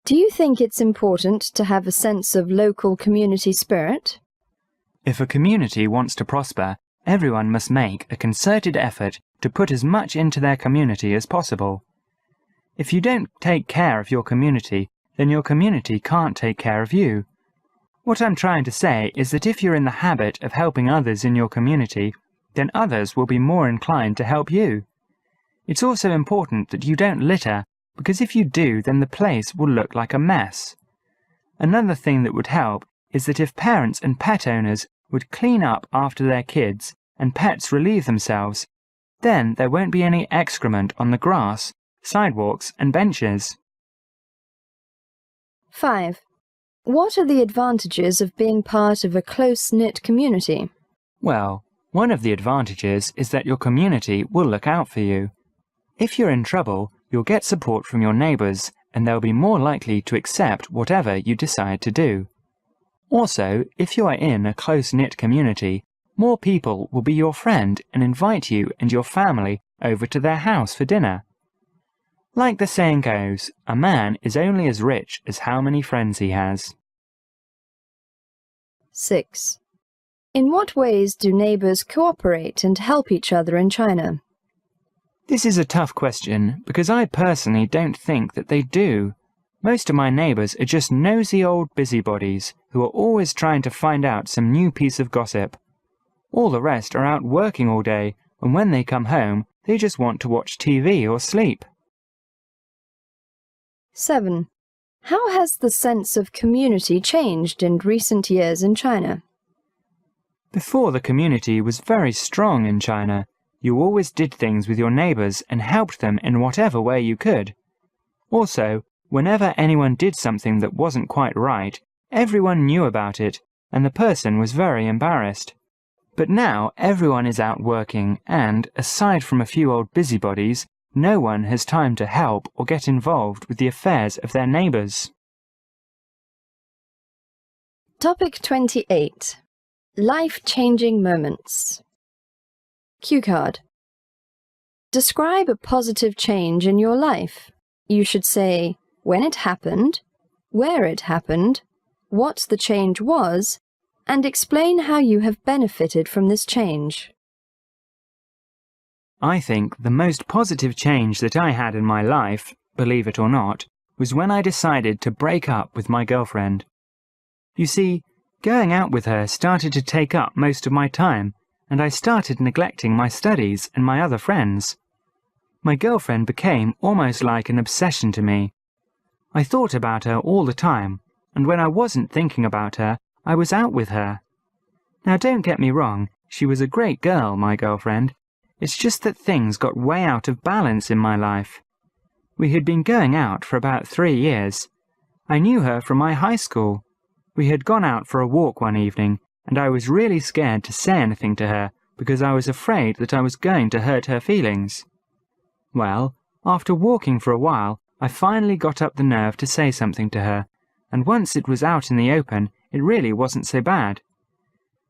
Do you think it's important to have a sense of local community spirit? If a community wants to prosper, everyone must make a concerted effort to put as much into their community as possible. If you don't take care of your community, then your community can't take care of you. What I'm trying to say is that if you're in the habit of helping others in your community, then others will be more inclined to help you. It's also important that you don't litter, because if you do, then the place will look like a mess. Another thing that would help is that if parents and pet owners would clean up after their kids and pets relieve themselves, then there won't be any excrement on the grass, sidewalks and benches. 5. What are the advantages of being part of a close-knit community? Well, one of the advantages is that your community will look out for you. If you're in trouble, you'll get support from your neighbours, and they'll be more likely to accept whatever you decide to do. Also, if you are in a close-knit community, more people will be your friend and invite you and your family over to their house for dinner. Like the saying goes, a man is only as rich as how many friends he has. 6. In what ways do neighbours cooperate and help each other in China? This is a tough question, because I personally don't think that they do. Most of my neighbours are just nosy old busybodies who are always trying to find out some new piece of gossip. All the rest are out working all day, and when they come home, they just want to watch TV or sleep. 7. How has the sense of community changed in recent years in China? Before, the community was very strong in China. You always did things with your neighbours and helped them in whatever way you could. Also, whenever anyone did something that wasn't quite right, everyone knew about it, and the person was very embarrassed. But now everyone is out working and, aside from a few old busybodies, no one has time to help or get involved with the affairs of their neighbours. Topic 28. Life-changing moments. Cue card. Describe a positive change in your life. You should say when it happened, where it happened, what the change was, and explain how you have benefited from this change. I think the most positive change that I had in my life, believe it or not, was when I decided to break up with my girlfriend. You see, going out with her started to take up most of my time, and I started neglecting my studies and my other friends. My girlfriend became almost like an obsession to me. I thought about her all the time, and when I wasn't thinking about her, I was out with her. Now don't get me wrong, she was a great girl, my girlfriend. It's just that things got way out of balance in my life. We had been going out for about 3 years. I knew her from my high school. We had gone out for a walk one evening, and I was really scared to say anything to her because I was afraid that I was going to hurt her feelings. Well, after walking for a while, I finally got up the nerve to say something to her, and once it was out in the open, it really wasn't so bad.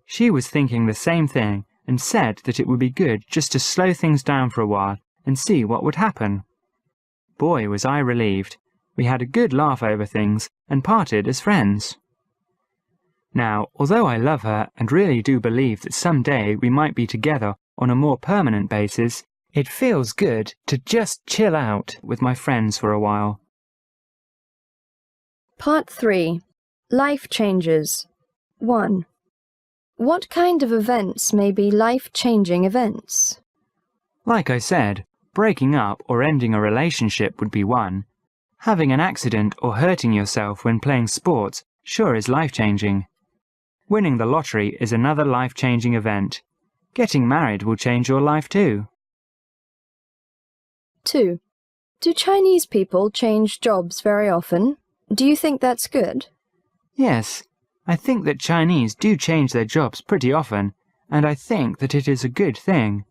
She was thinking the same thing and said that it would be good just to slow things down for a while and see what would happen. Boy, was I relieved. We had a good laugh over things and parted as friends. Now, although I love her and really do believe that someday we might be together on a more permanent basis, it feels good to just chill out with my friends for a while. Part 3. Life changes. 1. What kind of events may be life-changing events? Like I said, breaking up or ending a relationship would be one. Having an accident or hurting yourself when playing sports sure is life-changing. Winning the lottery is another life-changing event. Getting married will change your life too. 2. Do Chinese people change jobs very often? Do you think that's good? Yes, I think that Chinese do change their jobs pretty often, and I think that it is a good thing.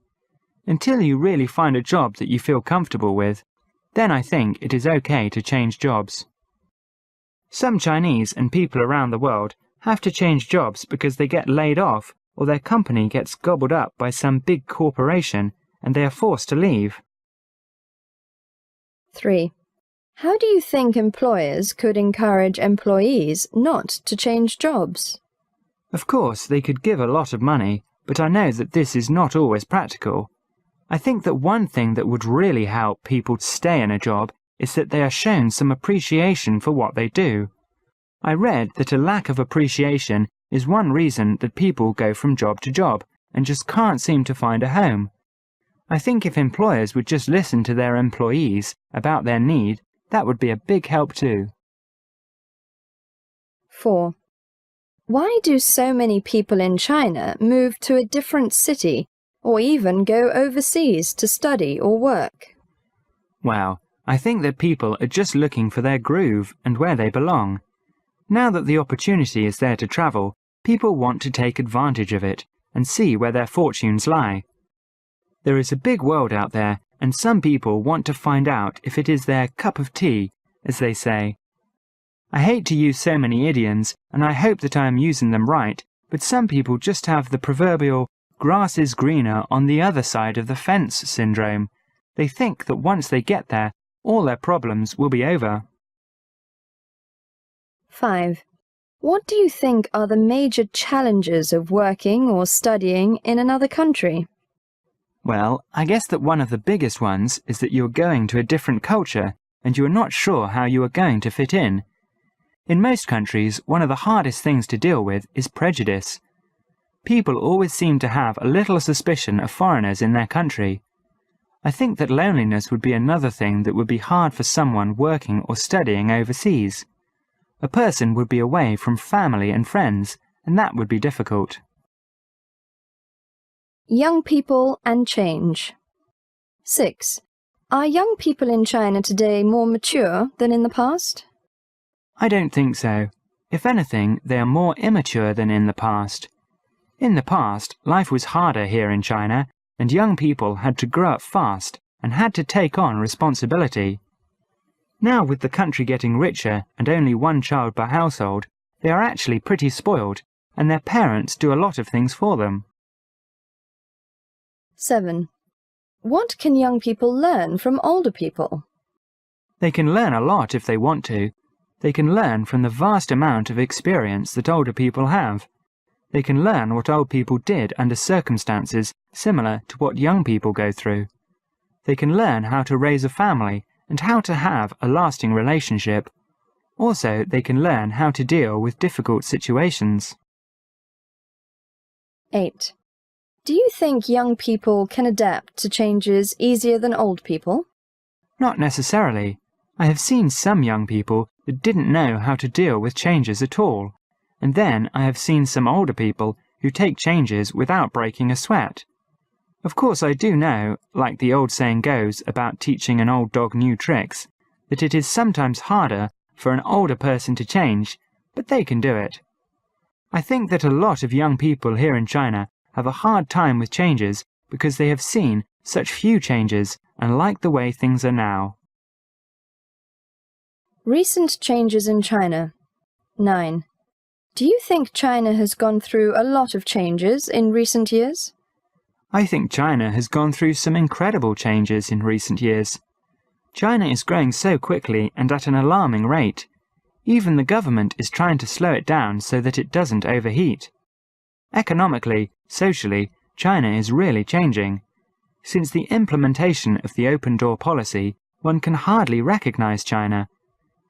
Until you really find a job that you feel comfortable with, then I think it is okay to change jobs. Some Chinese and people around the world have to change jobs because they get laid off or their company gets gobbled up by some big corporation and they are forced to leave. 3. How do you think employers could encourage employees not to change jobs? Of course, they could give a lot of money, but I know that this is not always practical. I think that one thing that would really help people stay in a job is that they are shown some appreciation for what they do. I read that a lack of appreciation is one reason that people go from job to job and just can't seem to find a home. I think if employers would just listen to their employees about their need, that would be a big help too. 4. Why do so many people in China move to a different city or even go overseas to study or work? Well, I think that people are just looking for their groove and where they belong. Now that the opportunity is there to travel, people want to take advantage of it and see where their fortunes lie. There is a big world out there, and some people want to find out if it is their cup of tea, as they say. I hate to use so many idioms, and I hope that I am using them right, but some people just have the proverbial grass is greener on the other side of the fence syndrome. They think that once they get there, all their problems will be over. 5. What do you think are the major challenges of working or studying in another country? Well, I guess that one of the biggest ones is that you are going to a different culture and you are not sure how you are going to fit in. In most countries, one of the hardest things to deal with is prejudice. People always seem to have a little suspicion of foreigners in their country. I think that loneliness would be another thing that would be hard for someone working or studying overseas. A person would be away from family and friends, and that would be difficult. Young people and change. 6. Are young people in China today more mature than in the past? I don't think so. If anything, they are more immature than in the past. In the past, life was harder here in China, and young people had to grow up fast and had to take on responsibility. Now, with the country getting richer and only one child per household, they are actually pretty spoiled, and their parents do a lot of things for them. 7. What can young people learn from older people? They can learn a lot if they want to. They can learn from the vast amount of experience that older people have. They can learn what old people did under circumstances similar to what young people go through. They can learn how to raise a family and how to have a lasting relationship. Also, they can learn how to deal with difficult situations. 8. Do you think young people can adapt to changes easier than old people? Not necessarily. I have seen some young people that didn't know how to deal with changes at all, and then I have seen some older people who take changes without breaking a sweat. Of course, I do know, like the old saying goes about teaching an old dog new tricks, that it is sometimes harder for an older person to change, but they can do it. I think that a lot of young people here in China have a hard time with changes because they have seen such few changes and like the way things are now. Recent changes in China. 9. Do you think China has gone through a lot of changes in recent years? I think China has gone through some incredible changes in recent years. China is growing so quickly and at an alarming rate. Even the government is trying to slow it down so that it doesn't overheat. Economically, socially, China is really changing. Since the implementation of the open door policy, one can hardly recognize China.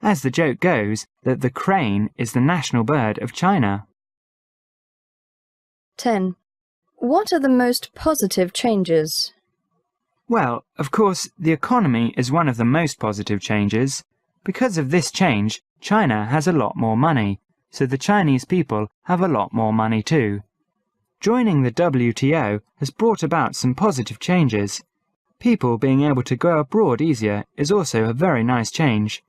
As the joke goes, that the crane is the national bird of China. 10. What are the most positive changes? Well, of course, the economy is one of the most positive changes. Because of this change, China has a lot more money, so the Chinese people have a lot more money too. Joining the WTO has brought about some positive changes. People being able to go abroad easier is also a very nice change.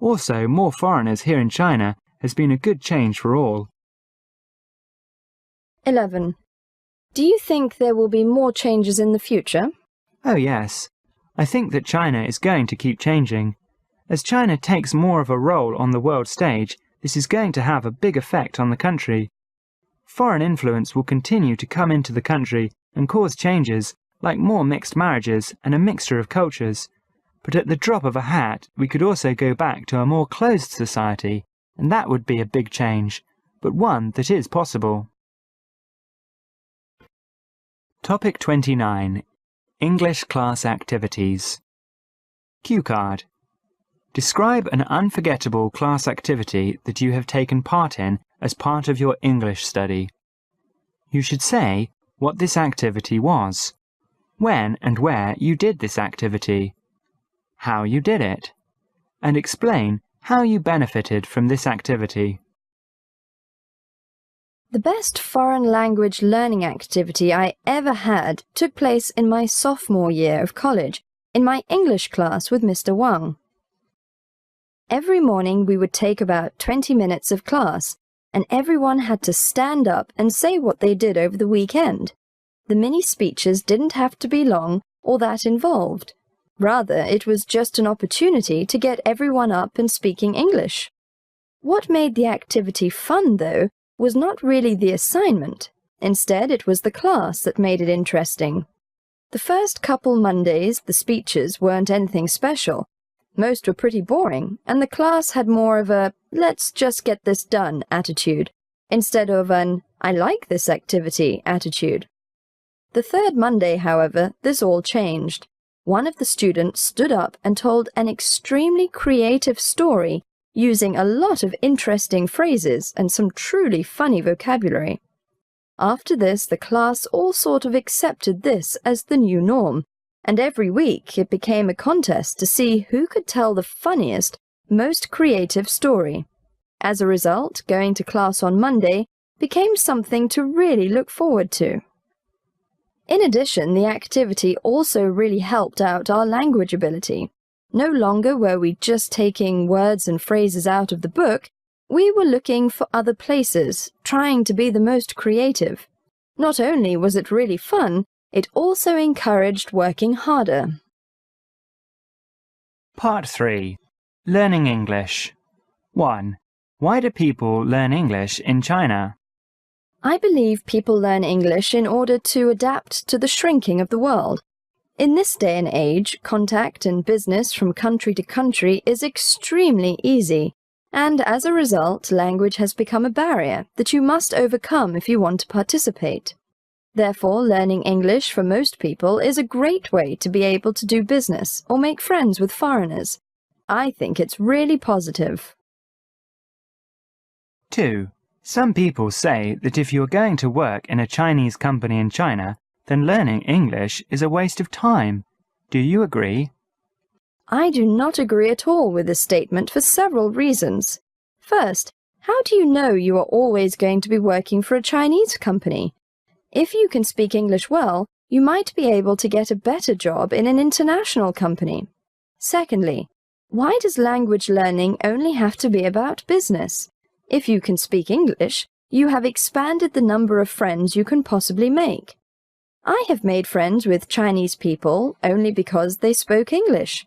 Also, more foreigners here in China has been a good change for all. 11. Do you think there will be more changes in the future? Oh yes. I think that China is going to keep changing. As China takes more of a role on the world stage, this is going to have a big effect on the country. Foreign influence will continue to come into the country and cause changes, like more mixed marriages and a mixture of cultures. But at the drop of a hat, we could also go back to a more closed society, and that would be a big change, but one that is possible. Topic 29. English Class Activities. Cue card. Describe an unforgettable class activity that you have taken part in as part of your English study. You should say what this activity was, when and where you did this activity, how you did it, and explain how you benefited from this activity. The best foreign language learning activity I ever had took place in my sophomore year of college, in my English class with Mr. Wang. Every morning we would take about 20 minutes of class, and everyone had to stand up and say what they did over the weekend. The mini speeches didn't have to be long or that involved. Rather, it was just an opportunity to get everyone up and speaking English. What made the activity fun, though, was not really the assignment. Instead, it was the class that made it interesting. The first couple Mondays, the speeches weren't anything special. Most were pretty boring, and the class had more of a "let's just get this done" attitude, instead of an "I like this activity" attitude. The third Monday, however, this all changed. One of the students stood up and told an extremely creative story, using a lot of interesting phrases and some truly funny vocabulary. After this, the class all sort of accepted this as the new norm, and every week it became a contest to see who could tell the funniest, most creative story. As a result, going to class on Monday became something to really look forward to. In addition, the activity also really helped out our language ability. No longer were we just taking words and phrases out of the book, we were looking for other places, trying to be the most creative. Not only was it really fun, it also encouraged working harder. Part 3. Learning English. 1. Why do people learn English in China? I believe people learn English in order to adapt to the shrinking of the world. In this day and age, contact and business from country to country is extremely easy, and as a result, language has become a barrier that you must overcome if you want to participate. Therefore, learning English for most people is a great way to be able to do business or make friends with foreigners. I think it's really positive. 2. Some people say that if you're going to work in a Chinese company in China, then learning English is a waste of time. Do you agree? I do not agree at all with this statement for several reasons. First, how do you know you are always going to be working for a Chinese company? If you can speak English well, you might be able to get a better job in an international company. Secondly, why does language learning only have to be about business? If you can speak English, you have expanded the number of friends you can possibly make. I have made friends with Chinese people only because they spoke English.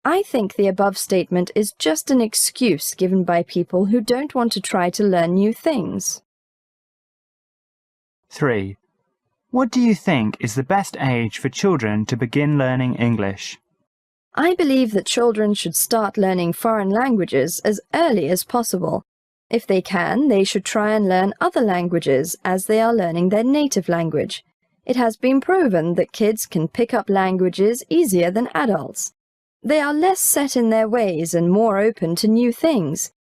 I think the above statement is just an excuse given by people who don't want to try to learn new things. 3. What do you think is the best age for children to begin learning English? I believe that children should start learning foreign languages as early as possible. If they can, they should try and learn other languages as they are learning their native language. It has been proven that kids can pick up languages easier than adults. They are less set in their ways and more open to new things.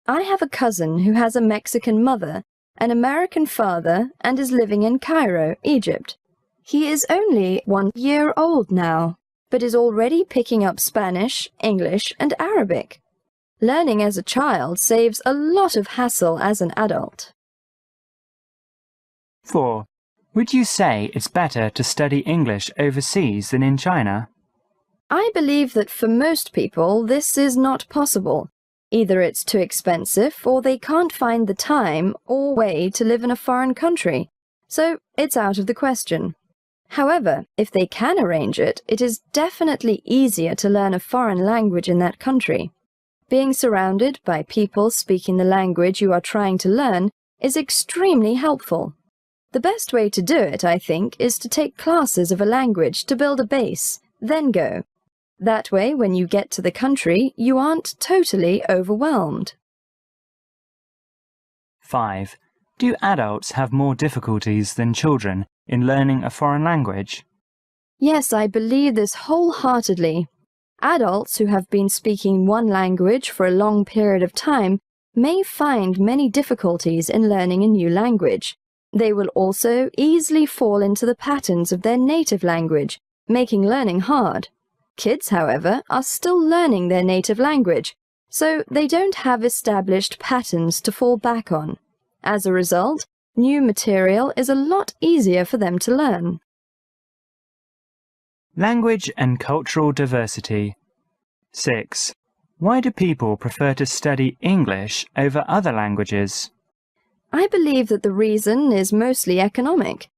I have a cousin who has a Mexican mother, an American father, and is living in Cairo, Egypt. He is only 1 year old now, but is already picking up Spanish, English, and Arabic. Learning as a child saves a lot of hassle as an adult. 4. Would you say it's better to study English overseas than in China? I believe that for most people this is not possible. Either it's too expensive or they can't find the time or way to live in a foreign country, so it's out of the question. However, if they can arrange it, it is definitely easier to learn a foreign language in that country. Being surrounded by people speaking the language you are trying to learn is extremely helpful. The best way to do it, I think, is to take classes of a language to build a base, then go. That way, when you get to the country, you aren't totally overwhelmed. 5. Do adults have more difficulties than children in learning a foreign language? Yes, I believe this wholeheartedly. Adults who have been speaking one language for a long period of time may find many difficulties in learning a new language. They will also easily fall into the patterns of their native language, making learning hard. Kids, however, are still learning their native language, so they don't have established patterns to fall back on. As a result, new material is a lot easier for them to learn. Language and cultural diversity. 6. Why do people prefer to study English over other languages? I believe that the reason is mostly economic.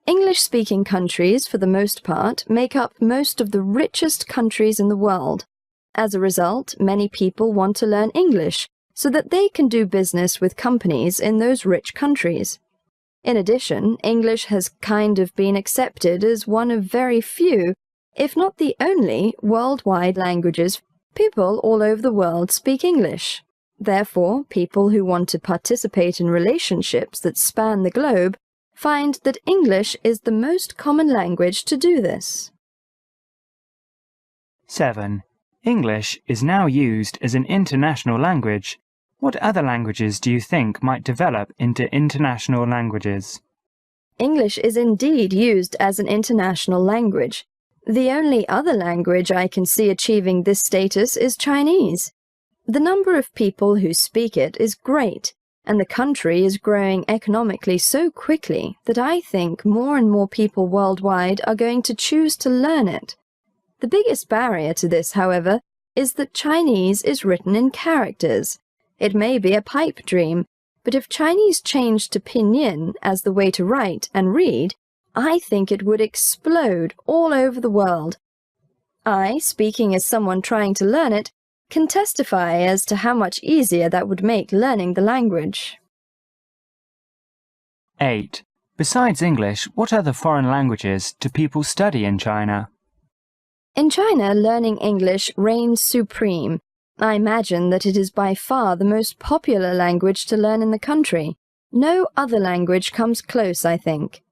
English-speaking countries, for the most part, make up most of the richest countries in the world. As a result, many people want to learn English so that they can do business with companies in those rich countries. In addition, English has kind of been accepted as one of very few, if not the only, worldwide languages. People all over the world speak English. Therefore, people who want to participate in relationships that span the globe find that English is the most common language to do this. 7. English is now used as an international language. What other languages do you think might develop into international languages? English is indeed used as an international language. The only other language I can see achieving this status is Chinese. The number of people who speak it is great, and the country is growing economically so quickly that I think more and more people worldwide are going to choose to learn it. The biggest barrier to this, however, is that Chinese is written in characters. It may be a pipe dream, but if Chinese changed to pinyin as the way to write and read, I think it would explode all over the world. I, speaking as someone trying to learn it, can testify as to how much easier that would make learning the language. 8. Besides English, what other foreign languages do people study in China? In China, learning English reigns supreme. I imagine that it is by far the most popular language to learn in the country. No other language comes close, I think.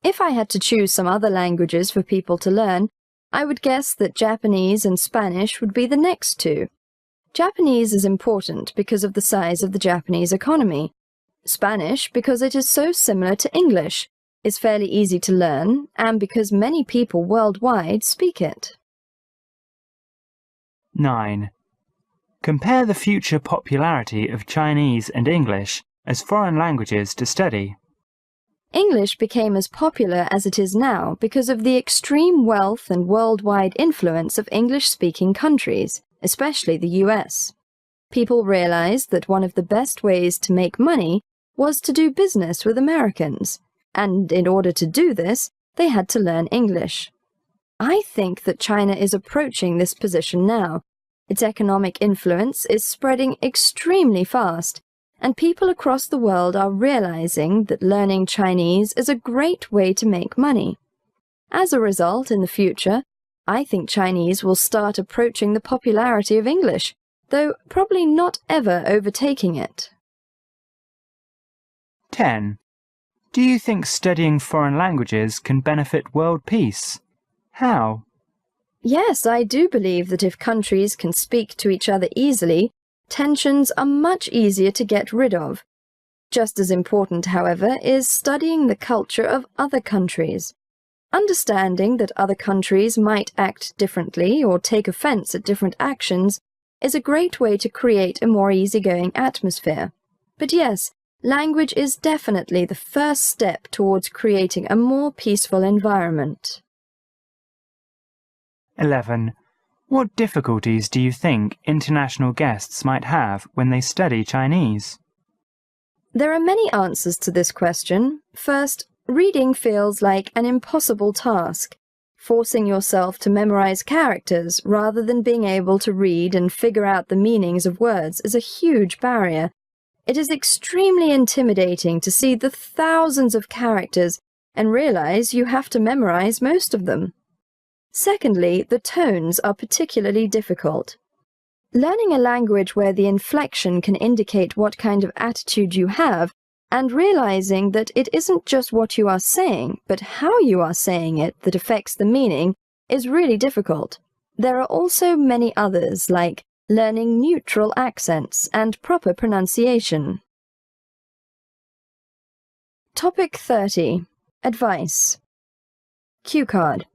If I had to choose some other languages for people to learn, I would guess that Japanese and Spanish would be the next two. Japanese is important because of the size of the Japanese economy. Spanish because it is so similar to English, is fairly easy to learn, and because many people worldwide speak it. 9. Compare the future popularity of Chinese and English as foreign languages to study. English became as popular as it is now because of the extreme wealth and worldwide influence of English-speaking countries, especially the US. People realized that one of the best ways to make money was to do business with Americans, and in order to do this, they had to learn English. I think that China is approaching this position now. Its economic influence is spreading extremely fast, and people across the world are realizing that learning Chinese is a great way to make money. As a result, in the future, I think Chinese will start approaching the popularity of English, though probably not ever overtaking it. 10. Do you think studying foreign languages can benefit world peace? How? Yes, I do believe that if countries can speak to each other easily, tensions are much easier to get rid of. Just as important, however, is studying the culture of other countries. Understanding that other countries might act differently or take offense at different actions is a great way to create a more easygoing atmosphere. But yes, language is definitely the first step towards creating a more peaceful environment. 11. What difficulties do you think international guests might have when they study Chinese? There are many answers to this question. First, reading feels like an impossible task. Forcing yourself to memorize characters rather than being able to read and figure out the meanings of words is a huge barrier. It is extremely intimidating to see the thousands of characters and realize you have to memorize most of them. Secondly, the tones are particularly difficult. Learning a language where the inflection can indicate what kind of attitude you have, and realizing that it isn't just what you are saying, but how you are saying it that affects the meaning, is really difficult. There are also many others, like learning neutral accents and proper pronunciation. Topic 30. Advice. Cue card.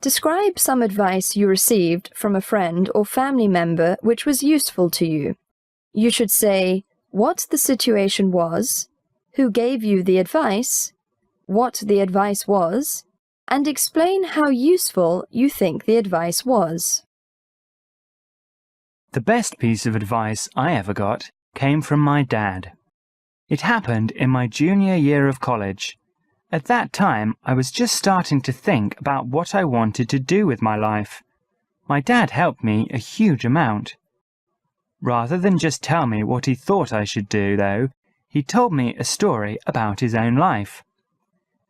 Describe some advice you received from a friend or family member which was useful to you. You should say what the situation was, who gave you the advice, what the advice was, and explain how useful you think the advice was. The best piece of advice I ever got came from my dad. It happened in my junior year of college. At that time, I was just starting to think about what I wanted to do with my life. My dad helped me a huge amount. Rather than just tell me what he thought I should do, though, he told me a story about his own life.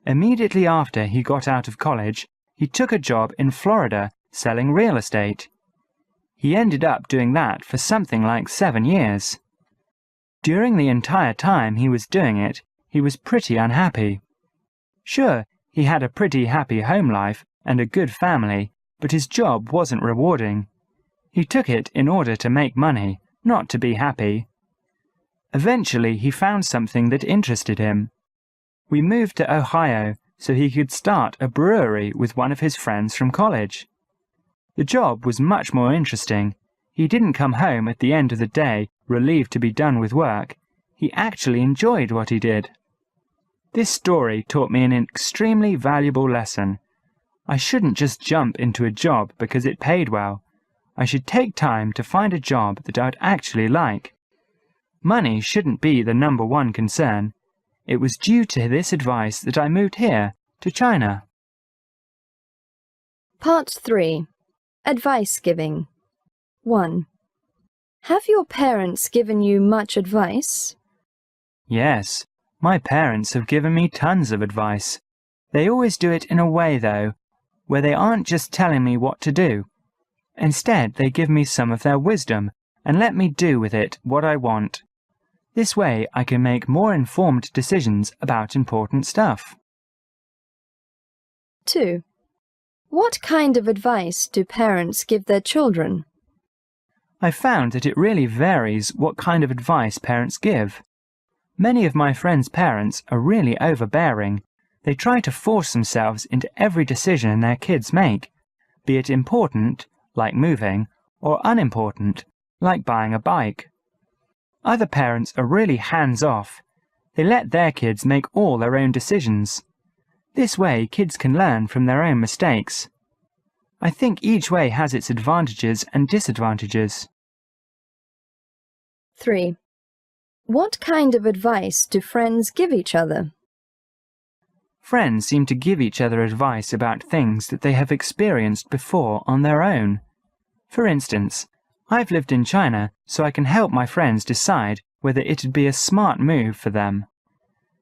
Immediately after he got out of college, he took a job in Florida selling real estate. He ended up doing that for something like 7 years. During the entire time he was doing it, he was pretty unhappy. Sure, he had a pretty happy home life and a good family, but his job wasn't rewarding. He took it in order to make money, not to be happy. Eventually, he found something that interested him. We moved to Ohio so he could start a brewery with one of his friends from college. The job was much more interesting. He didn't come home at the end of the day relieved to be done with work. He actually enjoyed what he did. This story taught me an extremely valuable lesson. I shouldn't just jump into a job because it paid well. I should take time to find a job that I'd actually like. Money shouldn't be the number one concern. It was due to this advice that I moved here, to China. Part 3. Advice giving. 1. Have your parents given you much advice? Yes, my parents have given me tons of advice. They always do it in a way, though, where they aren't just telling me what to do. Instead, they give me some of their wisdom and let me do with it what I want. This way, I can make more informed decisions about important stuff. 2. What kind of advice do parents give their children? I found that it really varies what kind of advice parents give. Many of my friends' parents are really overbearing. They try to force themselves into every decision their kids make, be it important, like moving, or unimportant, like buying a bike. Other parents are really hands-off. They let their kids make all their own decisions. This way, kids can learn from their own mistakes. I think each way has its advantages and disadvantages. 3. What kind of advice do friends give each other? Friends seem to give each other advice about things that they have experienced before on their own. For instance, I've lived in China, so I can help my friends decide whether it would be a smart move for them.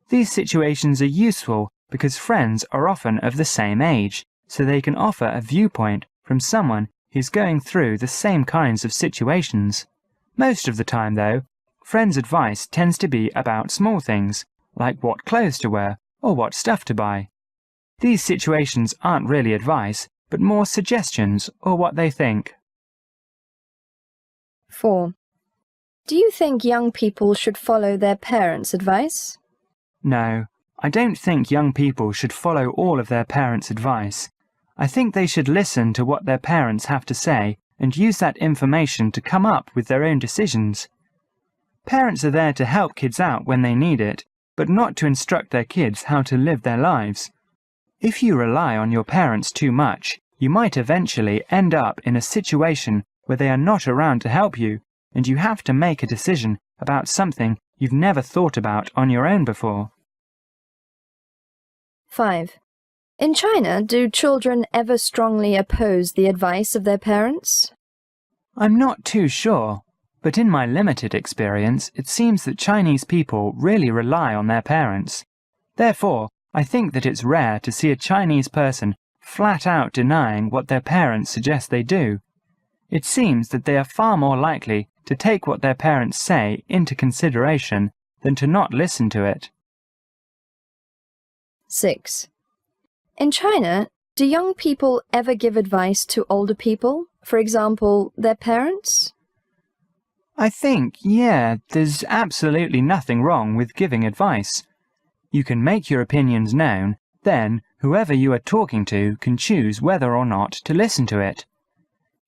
These situations are useful because friends are often of the same age, so they can offer a viewpoint from someone who's going through the same kinds of situations. Most of the time, though, friends' advice tends to be about small things, like what clothes to wear or what stuff to buy. These situations aren't really advice, but more suggestions or what they think. 4. Do you think young people should follow their parents' advice? No, I don't think young people should follow all of their parents' advice. I think they should listen to what their parents have to say and use that information to come up with their own decisions. Parents are there to help kids out when they need it, but not to instruct their kids how to live their lives. If you rely on your parents too much, you might eventually end up in a situation where they are not around to help you, and you have to make a decision about something you've never thought about on your own before. 5. In China, do children ever strongly oppose the advice of their parents? I'm not too sure, but in my limited experience, it seems that Chinese people really rely on their parents. Therefore, I think that it's rare to see a Chinese person flat out denying what their parents suggest they do. It seems that they are far more likely to take what their parents say into consideration than to not listen to it. 6. In China, do young people ever give advice to older people, for example, their parents? I think, yeah, there's absolutely nothing wrong with giving advice. You can make your opinions known, then whoever you are talking to can choose whether or not to listen to it.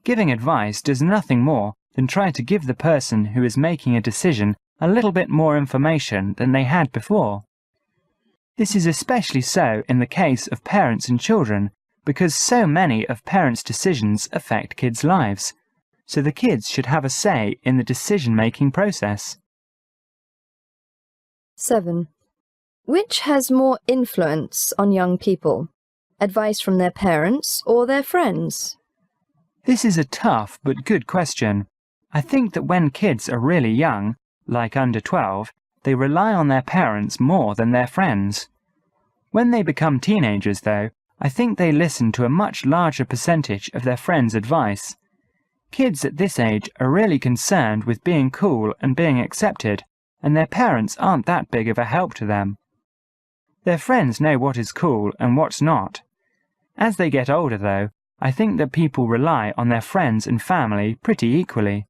Giving advice does nothing more than try to give the person who is making a decision a little bit more information than they had before. This is especially so in the case of parents and children, because so many of parents' decisions affect kids' lives, so the kids should have a say in the decision-making process. 7. Which has more influence on young people? Advice from their parents or their friends? This is a tough but good question. I think that when kids are really young, like under 12, they rely on their parents more than their friends. When they become teenagers, though, I think they listen to a much larger percentage of their friends' advice. Kids at this age are really concerned with being cool and being accepted, and their parents aren't that big of a help to them. Their friends know what is cool and what's not. As they get older, though, I think that people rely on their friends and family pretty equally.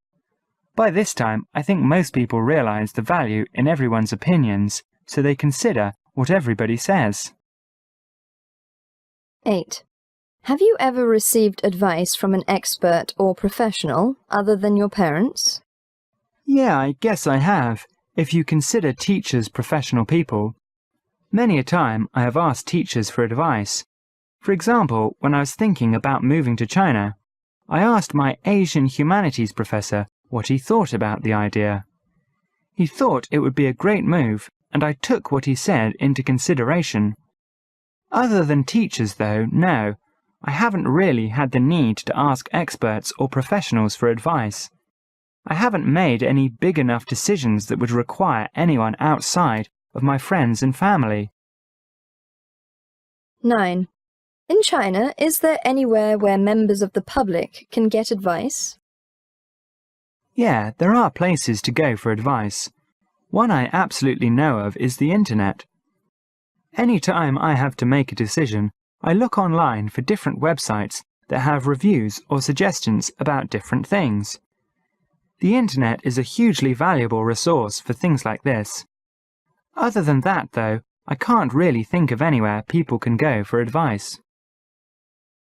By this time, I think most people realize the value in everyone's opinions, so they consider what everybody says. 8. Have you ever received advice from an expert or professional other than your parents? Yeah, I guess I have, if you consider teachers professional people. Many a time I have asked teachers for advice. For example, when I was thinking about moving to China, I asked my Asian humanities professor what he thought about the idea. He thought it would be a great move, and I took what he said into consideration. Other than teachers, though, no, I haven't really had the need to ask experts or professionals for advice. I haven't made any big enough decisions that would require anyone outside of my friends and family. 9. In China, is there anywhere where members of the public can get advice? Yeah, there are places to go for advice. One I absolutely know of is the internet. Any time I have to make a decision, I look online for different websites that have reviews or suggestions about different things. The internet is a hugely valuable resource for things like this. Other than that, though, I can't really think of anywhere people can go for advice.